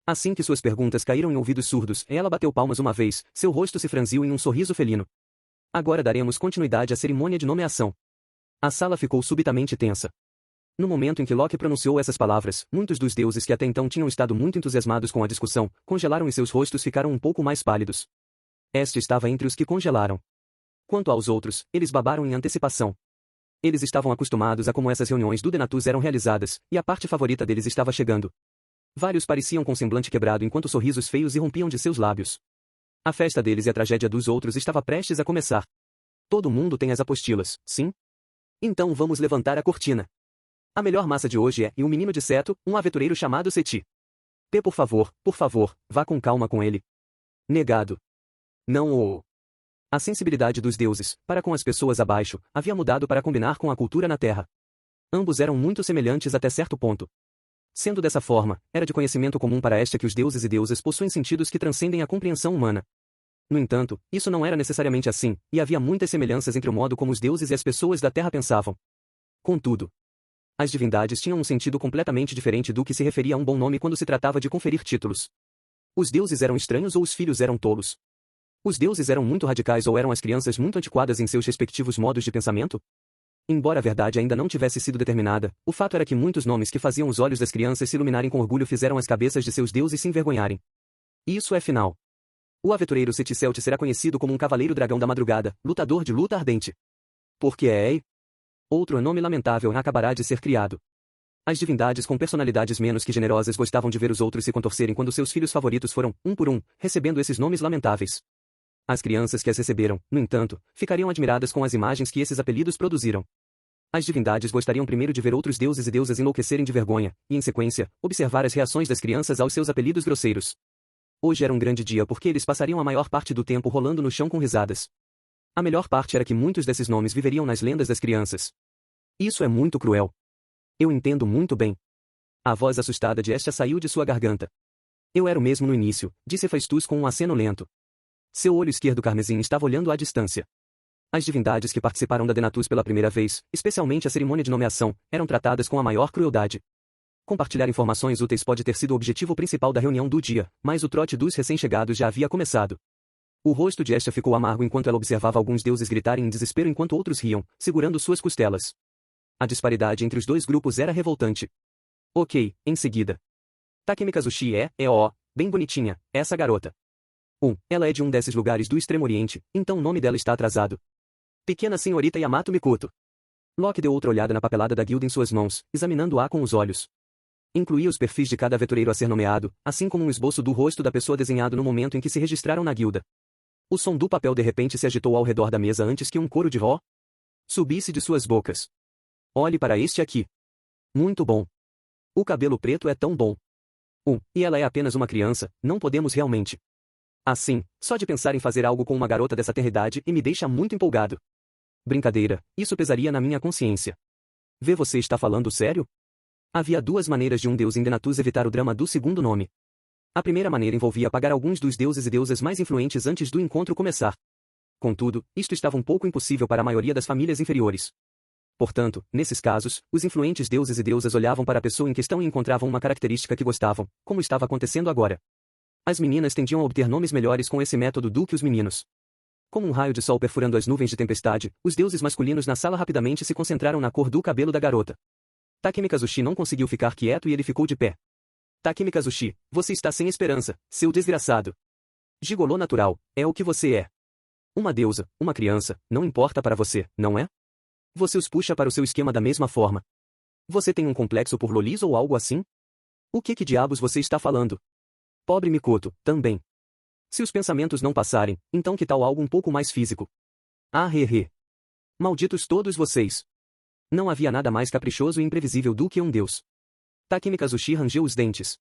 Assim que suas perguntas caíram em ouvidos surdos, ela bateu palmas uma vez, seu rosto se franziu em um sorriso felino. Agora daremos continuidade à cerimônia de nomeação. A sala ficou subitamente tensa. No momento em que Loki pronunciou essas palavras, muitos dos deuses que até então tinham estado muito entusiasmados com a discussão, congelaram e seus rostos ficaram um pouco mais pálidos. Este estava entre os que congelaram. Quanto aos outros, eles babaram em antecipação. Eles estavam acostumados a como essas reuniões do Denatus eram realizadas, e a parte favorita deles estava chegando. Vários pareciam com semblante quebrado enquanto sorrisos feios irrompiam de seus lábios. A festa deles e a tragédia dos outros estava prestes a começar. Todo mundo tem as apostilas, sim? Então vamos levantar a cortina. A melhor massa de hoje é, e um menino de Seto, um aventureiro chamado Seti. P, por favor, vá com calma com ele. Negado. Não o... A sensibilidade dos deuses, para com as pessoas abaixo, havia mudado para combinar com a cultura na Terra. Ambos eram muito semelhantes até certo ponto. Sendo dessa forma, era de conhecimento comum para Estia que os deuses e deusas possuem sentidos que transcendem a compreensão humana. No entanto, isso não era necessariamente assim, e havia muitas semelhanças entre o modo como os deuses e as pessoas da Terra pensavam. Contudo, as divindades tinham um sentido completamente diferente do que se referia a um bom nome quando se tratava de conferir títulos. Os deuses eram estranhos ou os filhos eram tolos? Os deuses eram muito radicais ou eram as crianças muito antiquadas em seus respectivos modos de pensamento? Embora a verdade ainda não tivesse sido determinada, o fato era que muitos nomes que faziam os olhos das crianças se iluminarem com orgulho fizeram as cabeças de seus deuses se envergonharem. Isso é final. O aventureiro Seticelt será conhecido como um cavaleiro dragão da madrugada, lutador de luta ardente. Porque outro nome lamentável acabará de ser criado. As divindades com personalidades menos que generosas gostavam de ver os outros se contorcerem quando seus filhos favoritos foram, um por um, recebendo esses nomes lamentáveis. As crianças que as receberam, no entanto, ficariam admiradas com as imagens que esses apelidos produziram. As divindades gostariam primeiro de ver outros deuses e deusas enlouquecerem de vergonha, e em sequência, observar as reações das crianças aos seus apelidos grosseiros. Hoje era um grande dia porque eles passariam a maior parte do tempo rolando no chão com risadas. A melhor parte era que muitos desses nomes viveriam nas lendas das crianças. Isso é muito cruel. Eu entendo muito bem. A voz assustada de Estia saiu de sua garganta. Eu era o mesmo no início, disse Hephaestus com um aceno lento. Seu olho esquerdo carmesim estava olhando à distância. As divindades que participaram da Denatus pela primeira vez, especialmente a cerimônia de nomeação, eram tratadas com a maior crueldade. Compartilhar informações úteis pode ter sido o objetivo principal da reunião do dia, mas o trote dos recém-chegados já havia começado. O rosto de Estia ficou amargo enquanto ela observava alguns deuses gritarem em desespero enquanto outros riam, segurando suas costelas. A disparidade entre os dois grupos era revoltante. Ok, em seguida. Takemi Kazushi bem bonitinha, essa garota. Ela é de um desses lugares do Extremo Oriente, então o nome dela está atrasado. Pequena senhorita Yamato Mikoto. Locke deu outra olhada na papelada da guilda em suas mãos, examinando-a com os olhos. Incluía os perfis de cada aventureiro a ser nomeado, assim como um esboço do rosto da pessoa desenhado no momento em que se registraram na guilda. O som do papel de repente se agitou ao redor da mesa antes que um coro de vó subisse de suas bocas. Olhe para este aqui. Muito bom. O cabelo preto é tão bom. E ela é apenas uma criança, não podemos realmente. Assim, só de pensar em fazer algo com uma garota dessa tenridade e me deixa muito empolgado. Brincadeira, isso pesaria na minha consciência. Vê, você está falando sério? Havia duas maneiras de um deus em Denatus evitar o drama do segundo nome. A primeira maneira envolvia apagar alguns dos deuses e deusas mais influentes antes do encontro começar. Contudo, isto estava um pouco impossível para a maioria das famílias inferiores. Portanto, nesses casos, os influentes deuses e deusas olhavam para a pessoa em questão e encontravam uma característica que gostavam, como estava acontecendo agora. As meninas tendiam a obter nomes melhores com esse método do que os meninos. Como um raio de sol perfurando as nuvens de tempestade, os deuses masculinos na sala rapidamente se concentraram na cor do cabelo da garota. Takemi Kazushi não conseguiu ficar quieto e ele ficou de pé. Takemi Kazushi, você está sem esperança, seu desgraçado. Gigolô natural, é o que você é. Uma deusa, uma criança, não importa para você, não é? Você os puxa para o seu esquema da mesma forma. Você tem um complexo por lolis ou algo assim? O que diabos você está falando? Pobre Mikoto, também. Se os pensamentos não passarem, então que tal algo um pouco mais físico? Malditos todos vocês. Não havia nada mais caprichoso e imprevisível do que um deus. Takemi Kazushi rangeu os dentes.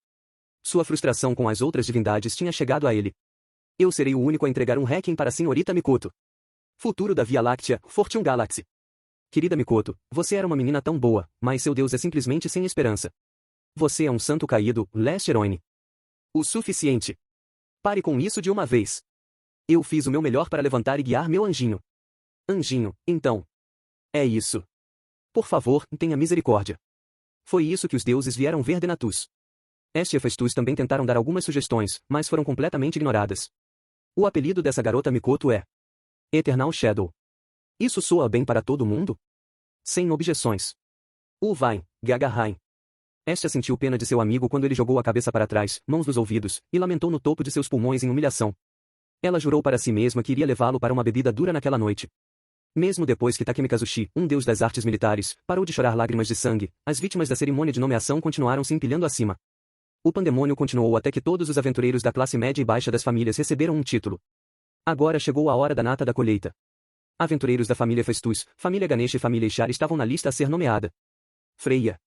Sua frustração com as outras divindades tinha chegado a ele. Eu serei o único a entregar um Requiem para a senhorita Mikoto. Futuro da Via Láctea, Fortune Galaxy. Querida Mikoto, você era uma menina tão boa, mas seu deus é simplesmente sem esperança. Você é um santo caído, Last Heroine. O suficiente. Pare com isso de uma vez. Eu fiz o meu melhor para levantar e guiar meu anjinho. Anjinho, então. É isso. Por favor, tenha misericórdia. Foi isso que os deuses vieram ver Denatus. Estia e Hephaestus também tentaram dar algumas sugestões, mas foram completamente ignoradas. O apelido dessa garota Mikoto é Eternal Shadow. Isso soa bem para todo mundo? Sem objeções. Vai, Gagahain. Estia sentiu pena de seu amigo quando ele jogou a cabeça para trás, mãos nos ouvidos, e lamentou no topo de seus pulmões em humilhação. Ela jurou para si mesma que iria levá-lo para uma bebida dura naquela noite. Mesmo depois que Takemi Kazushi, um deus das artes militares, parou de chorar lágrimas de sangue, as vítimas da cerimônia de nomeação continuaram se empilhando acima. O pandemônio continuou até que todos os aventureiros da classe média e baixa das famílias receberam um título. Agora chegou a hora da nata da colheita. Aventureiros da família Hephaestus, família Ganesha e família Ishar estavam na lista a ser nomeada. Freya.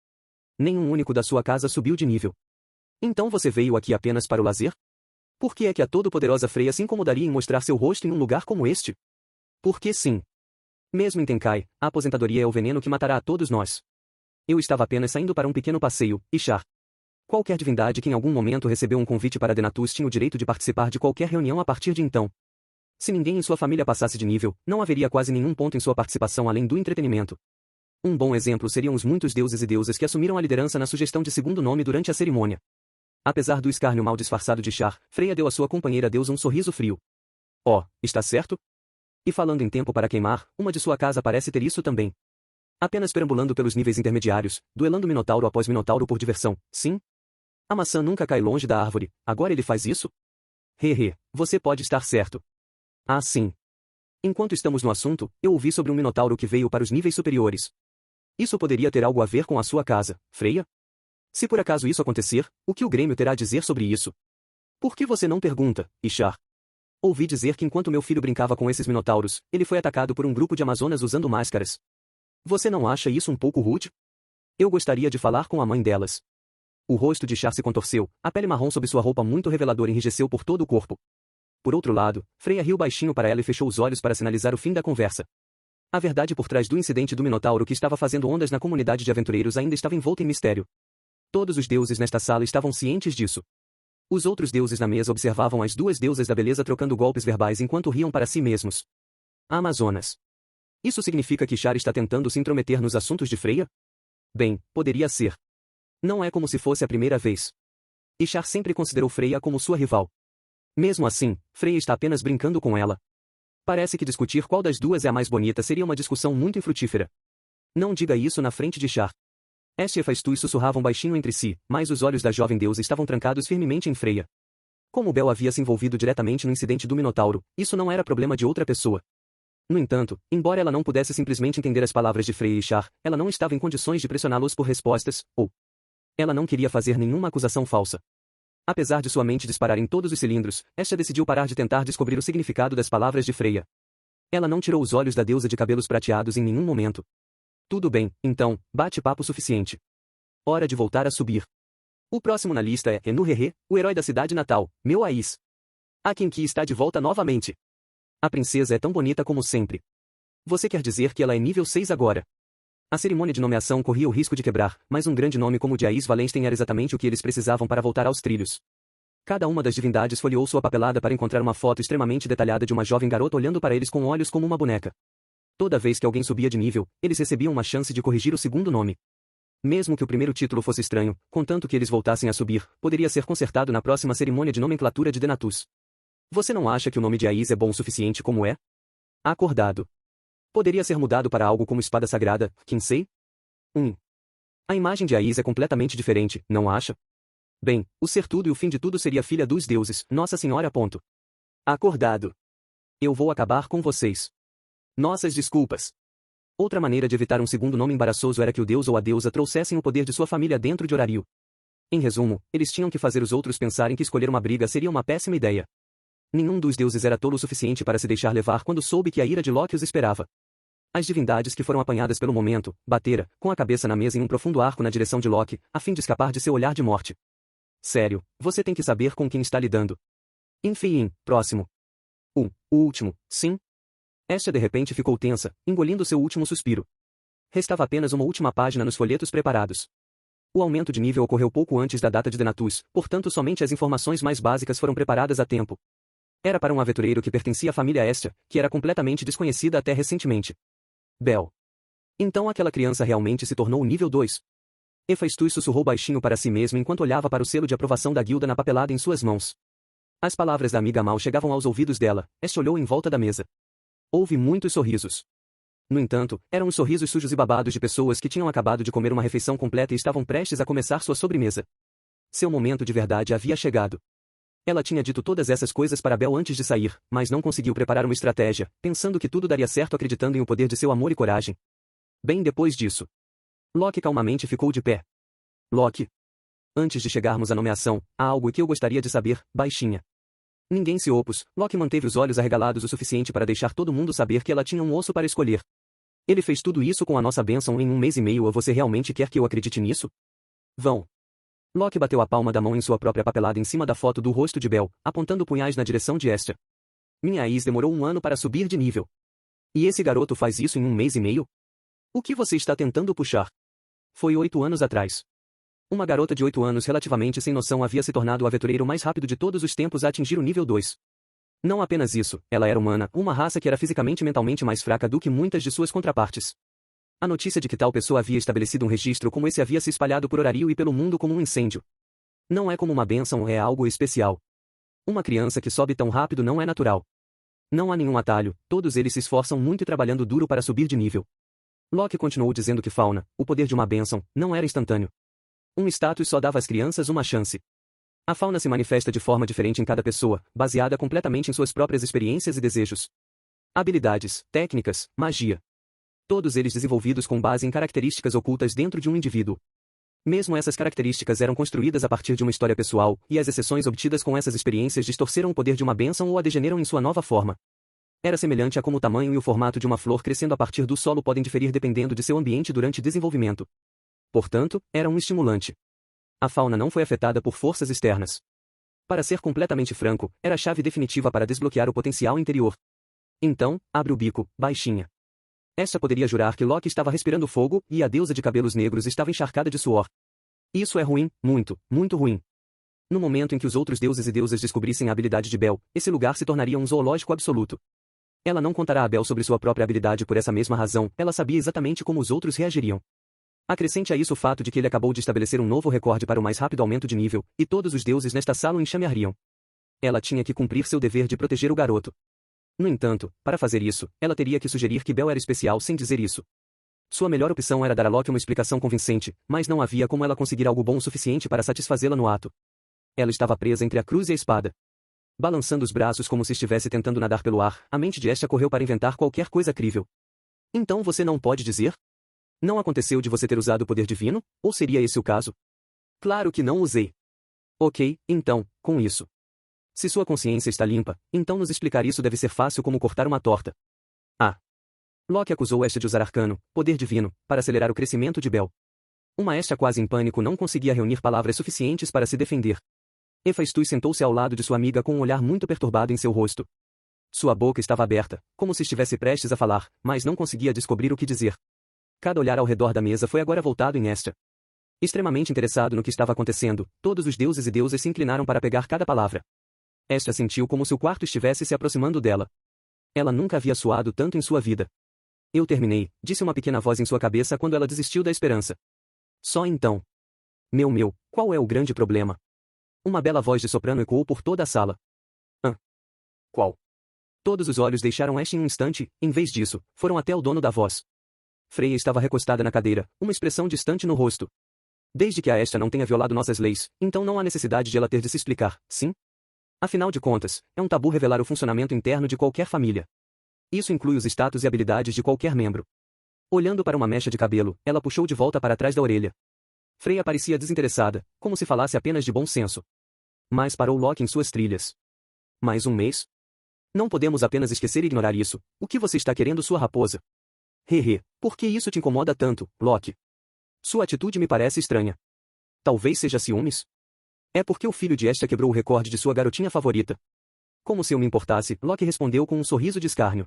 Nenhum único da sua casa subiu de nível. Então você veio aqui apenas para o lazer? Por que é que a todo-poderosa Freya se incomodaria em mostrar seu rosto em um lugar como este? Porque sim. Mesmo em Tenkai, a aposentadoria é o veneno que matará a todos nós. Eu estava apenas saindo para um pequeno passeio, Ishar. Qualquer divindade que em algum momento recebeu um convite para Denatus tinha o direito de participar de qualquer reunião a partir de então. Se ninguém em sua família passasse de nível, não haveria quase nenhum ponto em sua participação além do entretenimento. Um bom exemplo seriam os muitos deuses e deusas que assumiram a liderança na sugestão de segundo nome durante a cerimônia. Apesar do escárnio mal disfarçado de Char, Freya deu à sua companheira deusa um sorriso frio. Oh, está certo? E falando em tempo para queimar, uma de sua casa parece ter isso também. Apenas perambulando pelos níveis intermediários, duelando minotauro após minotauro por diversão, sim? A maçã nunca cai longe da árvore, agora ele faz isso? Você pode estar certo. Ah, sim. Enquanto estamos no assunto, eu ouvi sobre um minotauro que veio para os níveis superiores. Isso poderia ter algo a ver com a sua casa, Freya? Se por acaso isso acontecer, o que o Grêmio terá a dizer sobre isso? Por que você não pergunta, Ishar? Ouvi dizer que enquanto meu filho brincava com esses minotauros, ele foi atacado por um grupo de amazonas usando máscaras. Você não acha isso um pouco rude? Eu gostaria de falar com a mãe delas. O rosto de Char se contorceu, a pele marrom sob sua roupa muito reveladora enrijeceu por todo o corpo. Por outro lado, Freya riu baixinho para ela e fechou os olhos para sinalizar o fim da conversa. A verdade por trás do incidente do Minotauro que estava fazendo ondas na comunidade de aventureiros ainda estava envolta em mistério. Todos os deuses nesta sala estavam cientes disso. Os outros deuses na mesa observavam as duas deusas da beleza trocando golpes verbais enquanto riam para si mesmos. Amazonas. Isso significa que Char está tentando se intrometer nos assuntos de Freya? Bem, poderia ser. Não é como se fosse a primeira vez. E Char sempre considerou Freya como sua rival. Mesmo assim, Freya está apenas brincando com ela. Parece que discutir qual das duas é a mais bonita seria uma discussão muito infrutífera. Não diga isso na frente de Char. Este e Faistus sussurravam baixinho entre si, mas os olhos da jovem deusa estavam trancados firmemente em Freya. Como Bel havia se envolvido diretamente no incidente do Minotauro, isso não era problema de outra pessoa. No entanto, embora ela não pudesse simplesmente entender as palavras de Freya e Char, ela não estava em condições de pressioná-los por respostas, ou ela não queria fazer nenhuma acusação falsa. Apesar de sua mente disparar em todos os cilindros, Estia decidiu parar de tentar descobrir o significado das palavras de Freya. Ela não tirou os olhos da deusa de cabelos prateados em nenhum momento. Tudo bem, então, bate-papo suficiente. Hora de voltar a subir. O próximo na lista é Enuhehe, o herói da cidade natal, meu Ais. A Kinki está de volta novamente. A princesa é tão bonita como sempre. Você quer dizer que ela é nível 6 agora? A cerimônia de nomeação corria o risco de quebrar, mas um grande nome como o de Ais Valenstein era exatamente o que eles precisavam para voltar aos trilhos. Cada uma das divindades folheou sua papelada para encontrar uma foto extremamente detalhada de uma jovem garota olhando para eles com olhos como uma boneca. Toda vez que alguém subia de nível, eles recebiam uma chance de corrigir o segundo nome. Mesmo que o primeiro título fosse estranho, contanto que eles voltassem a subir, poderia ser consertado na próxima cerimônia de nomenclatura de Denatus. Você não acha que o nome de Ais é bom o suficiente como é? Acordado. Poderia ser mudado para algo como Espada Sagrada, Kinsei? A imagem de Ais é completamente diferente, não acha? Bem, o ser tudo e o fim de tudo seria filha dos deuses, Nossa Senhora. Acordado. Eu vou acabar com vocês. Nossas desculpas. Outra maneira de evitar um segundo nome embaraçoso era que o deus ou a deusa trouxessem o poder de sua família dentro de Horario. Em resumo, eles tinham que fazer os outros pensarem que escolher uma briga seria uma péssima ideia. Nenhum dos deuses era tolo o suficiente para se deixar levar quando soube que a ira de Loki os esperava. As divindades que foram apanhadas pelo momento, batera, com a cabeça na mesa em um profundo arco na direção de Loki, a fim de escapar de seu olhar de morte. Sério, você tem que saber com quem está lidando. Enfim, próximo. O último, sim? Estia de repente ficou tensa, engolindo seu último suspiro. Restava apenas uma última página nos folhetos preparados. O aumento de nível ocorreu pouco antes da data de Denatus, portanto somente as informações mais básicas foram preparadas a tempo. Era para um aventureiro que pertencia à família Estia, que era completamente desconhecida até recentemente. Bel. Então aquela criança realmente se tornou o nível 2. Hephaestus sussurrou baixinho para si mesmo enquanto olhava para o selo de aprovação da guilda na papelada em suas mãos. As palavras da amiga mal chegavam aos ouvidos dela. Estia olhou em volta da mesa. Houve muitos sorrisos. No entanto, eram os sorrisos sujos e babados de pessoas que tinham acabado de comer uma refeição completa e estavam prestes a começar sua sobremesa. Seu momento de verdade havia chegado. Ela tinha dito todas essas coisas para Bel antes de sair, mas não conseguiu preparar uma estratégia, pensando que tudo daria certo acreditando em o poder de seu amor e coragem. Bem depois disso, Loki calmamente ficou de pé. Loki. Antes de chegarmos à nomeação, há algo que eu gostaria de saber, baixinha. Ninguém se opôs, Loki manteve os olhos arregalados o suficiente para deixar todo mundo saber que ela tinha um osso para escolher. Ele fez tudo isso com a nossa bênção em 1 mês e meio. Você realmente quer que eu acredite nisso? Vão. Loki bateu a palma da mão em sua própria papelada em cima da foto do rosto de Bel, apontando punhais na direção de Estia. Minha Ais demorou 1 ano para subir de nível. E esse garoto faz isso em 1 mês e meio? O que você está tentando puxar? Foi 8 anos atrás. Uma garota de 8 anos relativamente sem noção havia se tornado o aventureiro mais rápido de todos os tempos a atingir o nível 2. Não apenas isso, ela era humana, uma raça que era fisicamente e mentalmente mais fraca do que muitas de suas contrapartes. A notícia de que tal pessoa havia estabelecido um registro como esse havia se espalhado por Orario e pelo mundo como um incêndio. Não é como uma bênção, é algo especial. Uma criança que sobe tão rápido não é natural. Não há nenhum atalho, todos eles se esforçam muito e trabalhando duro para subir de nível. Locke continuou dizendo que Fauna, o poder de uma bênção, não era instantâneo. Um status só dava às crianças uma chance. A Fauna se manifesta de forma diferente em cada pessoa, baseada completamente em suas próprias experiências e desejos. Habilidades, técnicas, magia. Todos eles desenvolvidos com base em características ocultas dentro de um indivíduo. Mesmo essas características eram construídas a partir de uma história pessoal, e as exceções obtidas com essas experiências distorceram o poder de uma bênção ou a degeneram em sua nova forma. Era semelhante a como o tamanho e o formato de uma flor crescendo a partir do solo podem diferir dependendo de seu ambiente durante desenvolvimento. Portanto, era um estimulante. A Fauna não foi afetada por forças externas. Para ser completamente franco, era a chave definitiva para desbloquear o potencial interior. Então, abre o bico, baixinha. Esta poderia jurar que Locke estava respirando fogo, e a deusa de cabelos negros estava encharcada de suor. Isso é ruim, muito, muito ruim. No momento em que os outros deuses e deusas descobrissem a habilidade de Bel, esse lugar se tornaria um zoológico absoluto. Ela não contará a Bel sobre sua própria habilidade por essa mesma razão, ela sabia exatamente como os outros reagiriam. Acrescente a isso o fato de que ele acabou de estabelecer um novo recorde para o mais rápido aumento de nível, e todos os deuses nesta sala o enxameariam. Ela tinha que cumprir seu dever de proteger o garoto. No entanto, para fazer isso, ela teria que sugerir que Bel era especial sem dizer isso. Sua melhor opção era dar a Locke uma explicação convincente, mas não havia como ela conseguir algo bom o suficiente para satisfazê-la no ato. Ela estava presa entre a cruz e a espada. Balançando os braços como se estivesse tentando nadar pelo ar, a mente de Estia correu para inventar qualquer coisa crível. Então você não pode dizer? Não aconteceu de você ter usado o poder divino? Ou seria esse o caso? Claro que não usei. Ok, então, com isso. Se sua consciência está limpa, então nos explicar isso deve ser fácil como cortar uma torta. Ah. Locke acusou Estia de usar arcano, poder divino, para acelerar o crescimento de Bel. Uma Estia quase em pânico não conseguia reunir palavras suficientes para se defender. Hephaestus sentou-se ao lado de sua amiga com um olhar muito perturbado em seu rosto. Sua boca estava aberta, como se estivesse prestes a falar, mas não conseguia descobrir o que dizer. Cada olhar ao redor da mesa foi agora voltado em Estia. Extremamente interessado no que estava acontecendo, todos os deuses e deusas se inclinaram para pegar cada palavra. Estia sentiu como se o quarto estivesse se aproximando dela. Ela nunca havia suado tanto em sua vida. Eu terminei, disse uma pequena voz em sua cabeça quando ela desistiu da esperança. Só então. Meu, qual é o grande problema? Uma bela voz de soprano ecoou por toda a sala. Qual? Todos os olhos deixaram Estia em um instante, em vez disso, foram até o dono da voz. Freya estava recostada na cadeira, uma expressão distante no rosto. Desde que a Estia não tenha violado nossas leis, então não há necessidade de ela ter de se explicar, sim? Afinal de contas, é um tabu revelar o funcionamento interno de qualquer família. Isso inclui os status e habilidades de qualquer membro. Olhando para uma mecha de cabelo, ela puxou de volta para trás da orelha. Freya parecia desinteressada, como se falasse apenas de bom senso. Mas parou Locke em suas trilhas. Mais um mês? Não podemos apenas esquecer e ignorar isso. O que você está querendo, sua raposa? Por que isso te incomoda tanto, Locke? Sua atitude me parece estranha. Talvez seja ciúmes? É porque o filho de Estia quebrou o recorde de sua garotinha favorita. Como se eu me importasse, Locke respondeu com um sorriso de escárnio.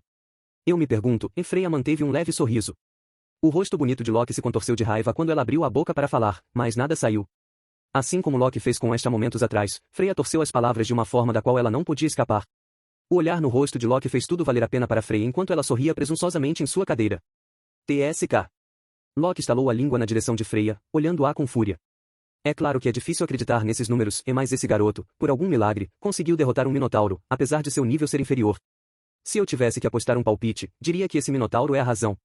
Eu me pergunto, e Freya manteve um leve sorriso. O rosto bonito de Locke se contorceu de raiva quando ela abriu a boca para falar, mas nada saiu. Assim como Locke fez com Estia momentos atrás, Freya torceu as palavras de uma forma da qual ela não podia escapar. O olhar no rosto de Locke fez tudo valer a pena para Freya enquanto ela sorria presunçosamente em sua cadeira. TSK. Locke estalou a língua na direção de Freya, olhando-a com fúria. É claro que é difícil acreditar nesses números, mas esse garoto, por algum milagre, conseguiu derrotar um minotauro, apesar de seu nível ser inferior. Se eu tivesse que apostar um palpite, diria que esse minotauro é a razão.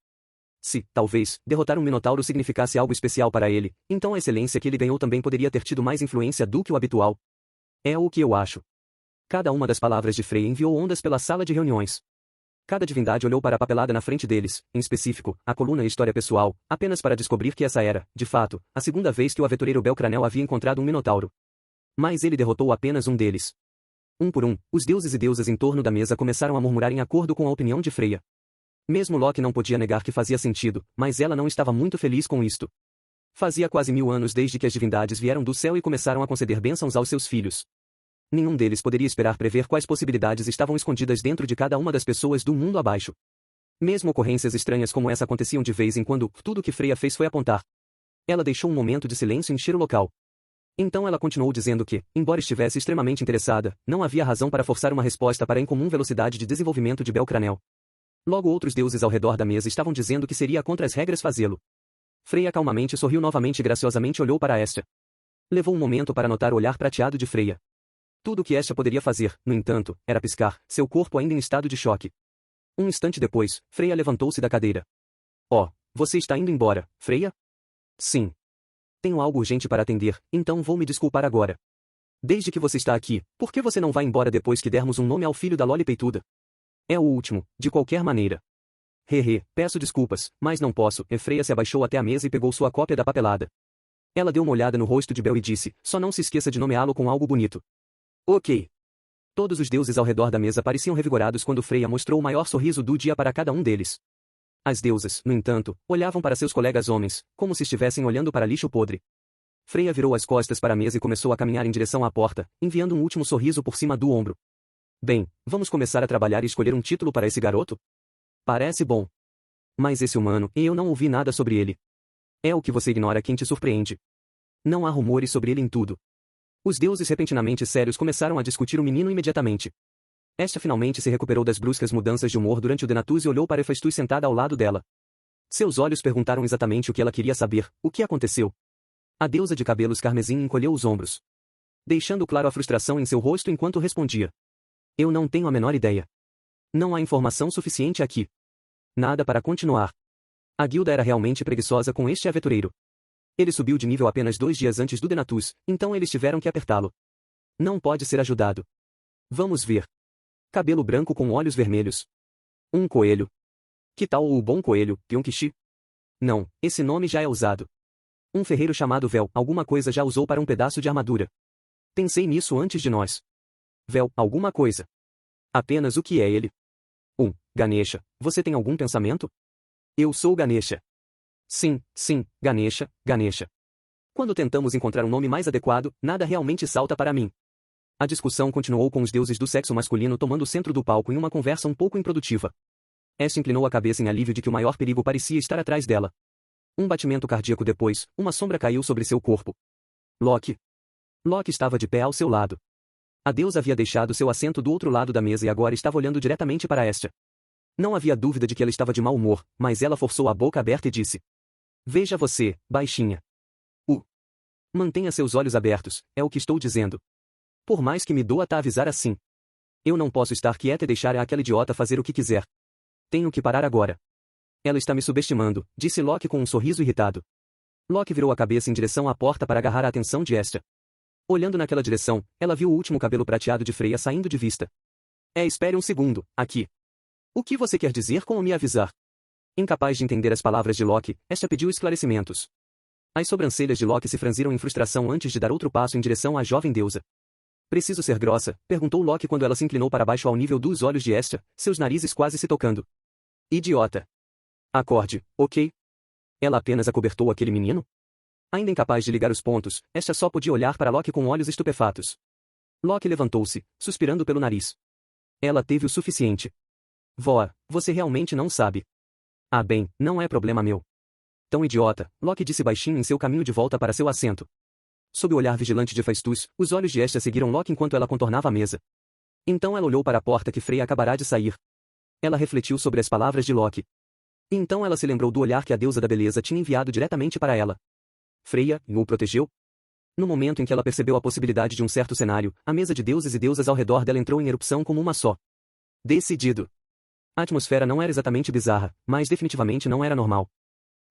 Se, talvez, derrotar um minotauro significasse algo especial para ele, então a excelência que ele ganhou também poderia ter tido mais influência do que o habitual. É o que eu acho. Cada uma das palavras de Freya enviou ondas pela sala de reuniões. Cada divindade olhou para a papelada na frente deles, em específico, a coluna e história pessoal, apenas para descobrir que essa era, de fato, a segunda vez que o aventureiro Belcranel havia encontrado um minotauro. Mas ele derrotou apenas um deles. Um por um, os deuses e deusas em torno da mesa começaram a murmurar em acordo com a opinião de Freya. Mesmo Locke não podia negar que fazia sentido, mas ela não estava muito feliz com isto. Fazia quase 1000 anos desde que as divindades vieram do céu e começaram a conceder bênçãos aos seus filhos. Nenhum deles poderia esperar prever quais possibilidades estavam escondidas dentro de cada uma das pessoas do mundo abaixo. Mesmo ocorrências estranhas como essa aconteciam de vez em quando, tudo o que Freya fez foi apontar. Ela deixou um momento de silêncio encher o local. Então ela continuou dizendo que, embora estivesse extremamente interessada, não havia razão para forçar uma resposta para a incomum velocidade de desenvolvimento de Belcranel. Logo outros deuses ao redor da mesa estavam dizendo que seria contra as regras fazê-lo. Freya calmamente sorriu novamente e graciosamente olhou para Estia. Levou um momento para notar o olhar prateado de Freya. Tudo o que Estia poderia fazer, no entanto, era piscar, seu corpo ainda em estado de choque. Um instante depois, Freya levantou-se da cadeira. Oh, você está indo embora, Freya? Sim. Tenho algo urgente para atender, então vou me desculpar agora. Desde que você está aqui, por que você não vai embora depois que dermos um nome ao filho da Loli peituda? É o último, de qualquer maneira. Peço desculpas, mas não posso. E Freya se abaixou até a mesa e pegou sua cópia da papelada. Ela deu uma olhada no rosto de Bel e disse, só não se esqueça de nomeá-lo com algo bonito. Ok. Todos os deuses ao redor da mesa pareciam revigorados quando Freya mostrou o maior sorriso do dia para cada um deles. As deusas, no entanto, olhavam para seus colegas homens, como se estivessem olhando para lixo podre. Freya virou as costas para a mesa e começou a caminhar em direção à porta, enviando um último sorriso por cima do ombro. Bem, vamos começar a trabalhar e escolher um título para esse garoto? Parece bom. Mas esse humano, e eu não ouvi nada sobre ele. É o que você ignora quem te surpreende. Não há rumores sobre ele em tudo. Os deuses repentinamente sérios começaram a discutir o menino imediatamente. Esta finalmente se recuperou das bruscas mudanças de humor durante o Denatus e olhou para Hephaestus sentada ao lado dela. Seus olhos perguntaram exatamente o que ela queria saber, o que aconteceu. A deusa de cabelos carmesim encolheu os ombros, deixando claro a frustração em seu rosto enquanto respondia. Eu não tenho a menor ideia. Não há informação suficiente aqui. Nada para continuar. A guilda era realmente preguiçosa com este aventureiro. Ele subiu de nível apenas 2 dias antes do Denatus, então eles tiveram que apertá-lo. Não pode ser ajudado. Vamos ver. Cabelo branco com olhos vermelhos. Um coelho. Que tal o bom coelho, Pyonkishi? Não, esse nome já é usado. Um ferreiro chamado Vel, alguma coisa já usou para um pedaço de armadura. Pensei nisso antes de nós. Vel, alguma coisa. Apenas o que é ele? Ganesha, você tem algum pensamento? Eu sou Ganesha. Sim, Ganesha. Quando tentamos encontrar um nome mais adequado, nada realmente salta para mim. A discussão continuou com os deuses do sexo masculino tomando o centro do palco em uma conversa um pouco improdutiva. Estia inclinou a cabeça em alívio de que o maior perigo parecia estar atrás dela. Um batimento cardíaco depois, uma sombra caiu sobre seu corpo. Loki. Loki estava de pé ao seu lado. A deusa havia deixado seu assento do outro lado da mesa e agora estava olhando diretamente para Estia. Não havia dúvida de que ela estava de mau humor, mas ela forçou a boca aberta e disse. Veja você, baixinha. Mantenha seus olhos abertos, é o que estou dizendo. Por mais que me doa avisar assim. Eu não posso estar quieta e deixar aquela idiota fazer o que quiser. Tenho que parar agora. Ela está me subestimando, disse Loki com um sorriso irritado. Loki virou a cabeça em direção à porta para agarrar a atenção de Estia. Olhando naquela direção, ela viu o último cabelo prateado de Freya saindo de vista. Espere um segundo, aqui. O que você quer dizer com me avisar? Incapaz de entender as palavras de Loki, Estia pediu esclarecimentos. As sobrancelhas de Loki se franziram em frustração antes de dar outro passo em direção à jovem deusa. Preciso ser grossa? Perguntou Loki quando ela se inclinou para baixo ao nível dos olhos de Estia, seus narizes quase se tocando. Idiota. Acorde, ok? Ela apenas acobertou aquele menino? Ainda incapaz de ligar os pontos, Estia só podia olhar para Loki com olhos estupefatos. Loki levantou-se, suspirando pelo nariz. Ela teve o suficiente. Voa, você realmente não sabe. Ah bem, não é problema meu. Tão idiota, Loki disse baixinho em seu caminho de volta para seu assento. Sob o olhar vigilante de Hephaestus, os olhos de Estia seguiram Loki enquanto ela contornava a mesa. Então ela olhou para a porta que Freya acabará de sair. Ela refletiu sobre as palavras de Loki. E então ela se lembrou do olhar que a deusa da beleza tinha enviado diretamente para ela. Freya o protegeu? No momento em que ela percebeu a possibilidade de um certo cenário, a mesa de deuses e deusas ao redor dela entrou em erupção como uma só. Decidido. A atmosfera não era exatamente bizarra, mas definitivamente não era normal.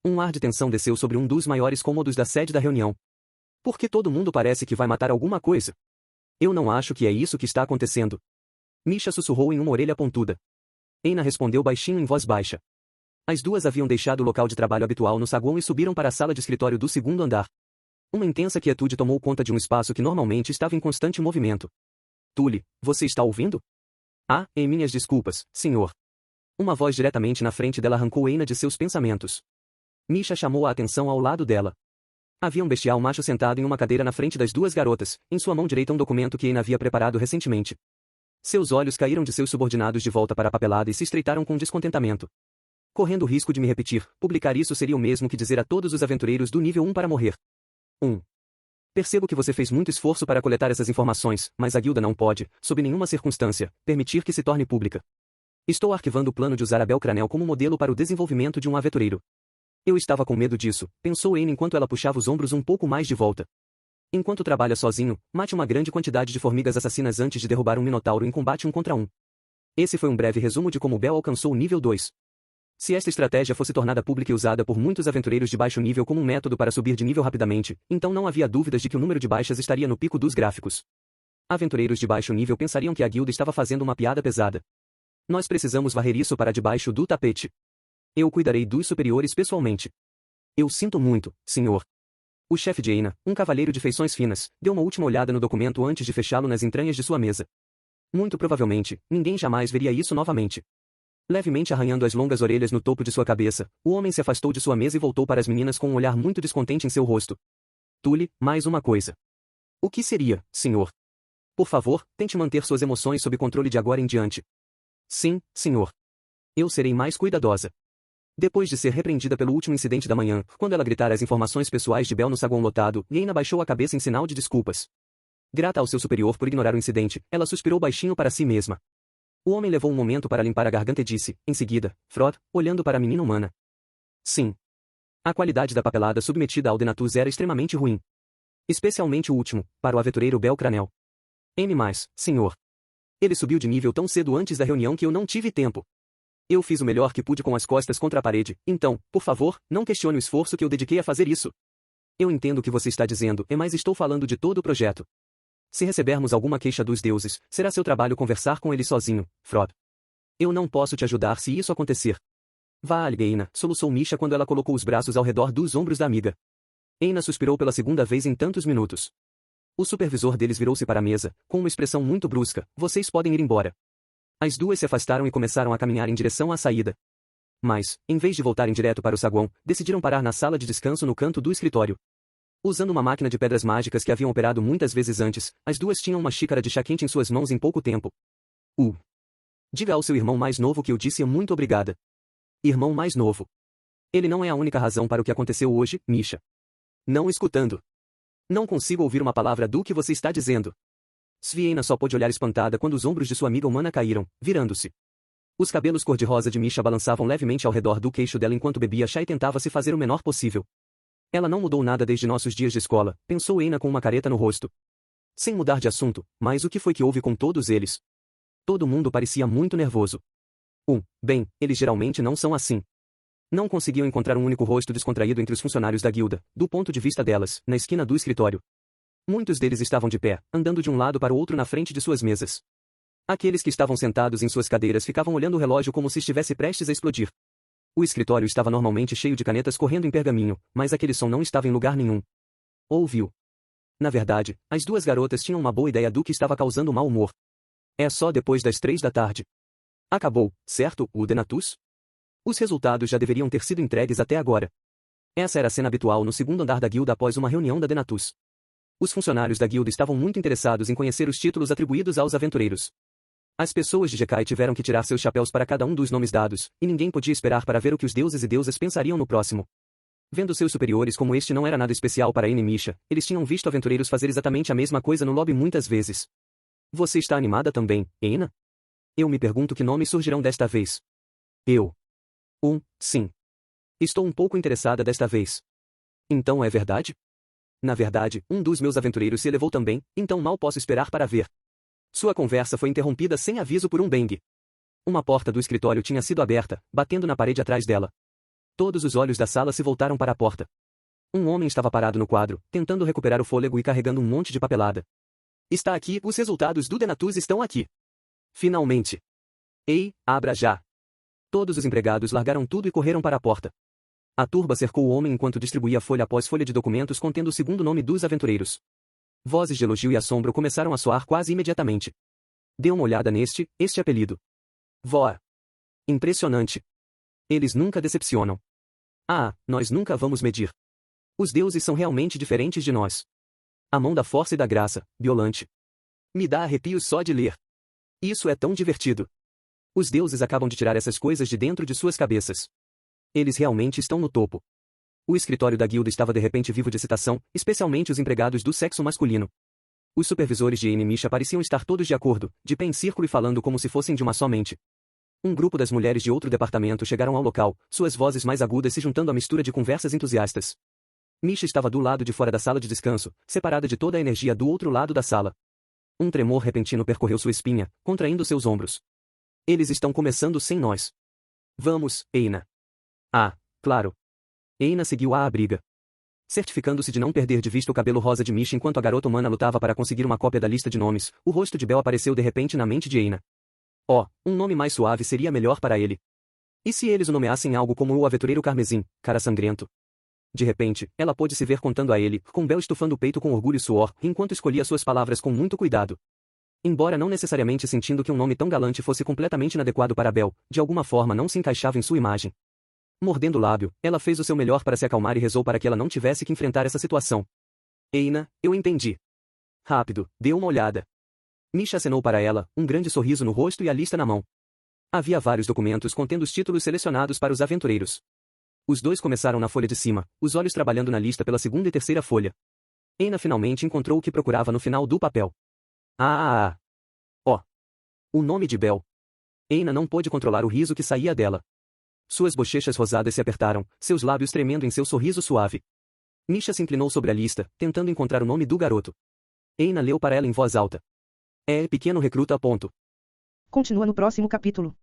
Um ar de tensão desceu sobre um dos maiores cômodos da sede da reunião. Por que todo mundo parece que vai matar alguma coisa? Eu não acho que é isso que está acontecendo. Misha sussurrou em uma orelha pontuda. Eina respondeu baixinho em voz baixa. As duas haviam deixado o local de trabalho habitual no saguão e subiram para a sala de escritório do segundo andar. Uma intensa quietude tomou conta de um espaço que normalmente estava em constante movimento. Tully, você está ouvindo? Em minhas desculpas, senhor. Uma voz diretamente na frente dela arrancou Eina de seus pensamentos. Misha chamou a atenção ao lado dela. Havia um bestial macho sentado em uma cadeira na frente das duas garotas, em sua mão direita um documento que Eina havia preparado recentemente. Seus olhos caíram de seus subordinados de volta para a papelada e se estreitaram com descontentamento. Correndo o risco de me repetir, publicar isso seria o mesmo que dizer a todos os aventureiros do nível 1 para morrer. Percebo que você fez muito esforço para coletar essas informações, mas a guilda não pode, sob nenhuma circunstância, permitir que se torne pública. Estou arquivando o plano de usar a Belcranel como modelo para o desenvolvimento de um aventureiro. Eu estava com medo disso, pensou Anne enquanto ela puxava os ombros um pouco mais de volta. Enquanto trabalha sozinho, mate uma grande quantidade de formigas assassinas antes de derrubar um minotauro em combate 1 contra 1. Esse foi um breve resumo de como Bel alcançou o nível 2. Se esta estratégia fosse tornada pública e usada por muitos aventureiros de baixo nível como um método para subir de nível rapidamente, então não havia dúvidas de que o número de baixas estaria no pico dos gráficos. Aventureiros de baixo nível pensariam que a guilda estava fazendo uma piada pesada. Nós precisamos varrer isso para debaixo do tapete. Eu cuidarei dos superiores pessoalmente. Eu sinto muito, senhor. O chefe de Eina, um cavalheiro de feições finas, deu uma última olhada no documento antes de fechá-lo nas entranhas de sua mesa. Muito provavelmente, ninguém jamais veria isso novamente. Levemente arranhando as longas orelhas no topo de sua cabeça, o homem se afastou de sua mesa e voltou para as meninas com um olhar muito descontente em seu rosto. Tully, mais uma coisa. O que seria, senhor? Por favor, tente manter suas emoções sob controle de agora em diante. Sim, senhor. Eu serei mais cuidadosa. Depois de ser repreendida pelo último incidente da manhã, quando ela gritara as informações pessoais de Bel no saguão lotado, Eina baixou a cabeça em sinal de desculpas. Grata ao seu superior por ignorar o incidente, ela suspirou baixinho para si mesma. O homem levou um momento para limpar a garganta e disse, em seguida, Frod, olhando para a menina humana. Sim. A qualidade da papelada submetida ao Denatus era extremamente ruim. Especialmente o último, para o aventureiro Bel Cranel. M+, senhor. Ele subiu de nível tão cedo antes da reunião que eu não tive tempo. Eu fiz o melhor que pude com as costas contra a parede, então, por favor, não questione o esforço que eu dediquei a fazer isso. Eu entendo o que você está dizendo, mas estou falando de todo o projeto. Se recebermos alguma queixa dos deuses, será seu trabalho conversar com eles sozinho, Frod. Eu não posso te ajudar se isso acontecer. Vá, Eina, soluçou Misha quando ela colocou os braços ao redor dos ombros da amiga. Eina suspirou pela segunda vez em tantos minutos. O supervisor deles virou-se para a mesa, com uma expressão muito brusca, vocês podem ir embora. As duas se afastaram e começaram a caminhar em direção à saída. Mas, em vez de voltarem direto para o saguão, decidiram parar na sala de descanso no canto do escritório. Usando uma máquina de pedras mágicas que haviam operado muitas vezes antes, as duas tinham uma xícara de chá quente em suas mãos em pouco tempo. Diga ao seu irmão mais novo que eu disse muito obrigada. Irmão mais novo. Ele não é a única razão para o que aconteceu hoje, Misha. Não escutando. Não consigo ouvir uma palavra do que você está dizendo. Sviena só pôde olhar espantada quando os ombros de sua amiga humana caíram, virando-se. Os cabelos cor-de-rosa de Misha balançavam levemente ao redor do queixo dela enquanto bebia chá e tentava se fazer o menor possível. Ela não mudou nada desde nossos dias de escola, pensou Eina com uma careta no rosto. Sem mudar de assunto, mas o que foi que houve com todos eles? Todo mundo parecia muito nervoso. Bem, eles geralmente não são assim. Não conseguiam encontrar um único rosto descontraído entre os funcionários da guilda, do ponto de vista delas, na esquina do escritório. Muitos deles estavam de pé, andando de um lado para o outro na frente de suas mesas. Aqueles que estavam sentados em suas cadeiras ficavam olhando o relógio como se estivesse prestes a explodir. O escritório estava normalmente cheio de canetas correndo em pergaminho, mas aquele som não estava em lugar nenhum. Ouviu. Na verdade, as duas garotas tinham uma boa ideia do que estava causando mau humor. É só depois das 3 da tarde. Acabou, certo, o Denatus? Os resultados já deveriam ter sido entregues até agora. Essa era a cena habitual no segundo andar da guilda após uma reunião da Denatus. Os funcionários da guilda estavam muito interessados em conhecer os títulos atribuídos aos aventureiros. As pessoas de Jekai tiveram que tirar seus chapéus para cada um dos nomes dados, e ninguém podia esperar para ver o que os deuses e deusas pensariam no próximo. Vendo seus superiores como este não era nada especial para Eina e Misha, eles tinham visto aventureiros fazer exatamente a mesma coisa no lobby muitas vezes. Você está animada também, Eina? Eu me pergunto que nomes surgirão desta vez. Sim. Estou um pouco interessada desta vez. Então é verdade? Na verdade, um dos meus aventureiros se elevou também, então mal posso esperar para ver. Sua conversa foi interrompida sem aviso por um bang. Uma porta do escritório tinha sido aberta, batendo na parede atrás dela. Todos os olhos da sala se voltaram para a porta. Um homem estava parado no quadro, tentando recuperar o fôlego e carregando um monte de papelada. Está aqui, os resultados do Denatus estão aqui. Finalmente. Ei, abra já. Todos os empregados largaram tudo e correram para a porta. A turba cercou o homem enquanto distribuía folha após folha de documentos contendo o segundo nome dos aventureiros. Vozes de elogio e assombro começaram a soar quase imediatamente. Dê uma olhada este apelido. Voa. Impressionante. Eles nunca decepcionam. Nós nunca vamos medir. Os deuses são realmente diferentes de nós. A mão da força e da graça, Violante. Me dá arrepios só de ler. Isso é tão divertido. Os deuses acabam de tirar essas coisas de dentro de suas cabeças. Eles realmente estão no topo. O escritório da guilda estava de repente vivo de excitação, especialmente os empregados do sexo masculino. Os supervisores de Aina e Misha pareciam estar todos de acordo, de pé em círculo e falando como se fossem de uma só mente. Um grupo das mulheres de outro departamento chegaram ao local, suas vozes mais agudas se juntando à mistura de conversas entusiastas. Misha estava do lado de fora da sala de descanso, separada de toda a energia do outro lado da sala. Um tremor repentino percorreu sua espinha, contraindo seus ombros. Eles estão começando sem nós. Vamos, Aina. Ah, claro. Aina seguiu à briga. Certificando-se de não perder de vista o cabelo rosa de Misha enquanto a garota humana lutava para conseguir uma cópia da lista de nomes, o rosto de Bel apareceu de repente na mente de Aina. Oh, um nome mais suave seria melhor para ele. E se eles o nomeassem algo como o Aventureiro Carmesim, cara sangrento? De repente, ela pôde se ver contando a ele, com Bel estufando o peito com orgulho e suor, enquanto escolhia suas palavras com muito cuidado. Embora não necessariamente sentindo que um nome tão galante fosse completamente inadequado para Bel, de alguma forma não se encaixava em sua imagem. Mordendo o lábio, ela fez o seu melhor para se acalmar e rezou para que ela não tivesse que enfrentar essa situação. Aina, eu entendi. Rápido, dê uma olhada. Misha acenou para ela, um grande sorriso no rosto e a lista na mão. Havia vários documentos contendo os títulos selecionados para os aventureiros. Os dois começaram na folha de cima, os olhos trabalhando na lista pela segunda e terceira folha. Aina finalmente encontrou o que procurava no final do papel. Oh! O nome de Bel. Aina não pôde controlar o riso que saía dela. Suas bochechas rosadas se apertaram, seus lábios tremendo em seu sorriso suave. Misha se inclinou sobre a lista, tentando encontrar o nome do garoto. Aina leu para ela em voz alta. É pequeno recruta. Continua no próximo capítulo.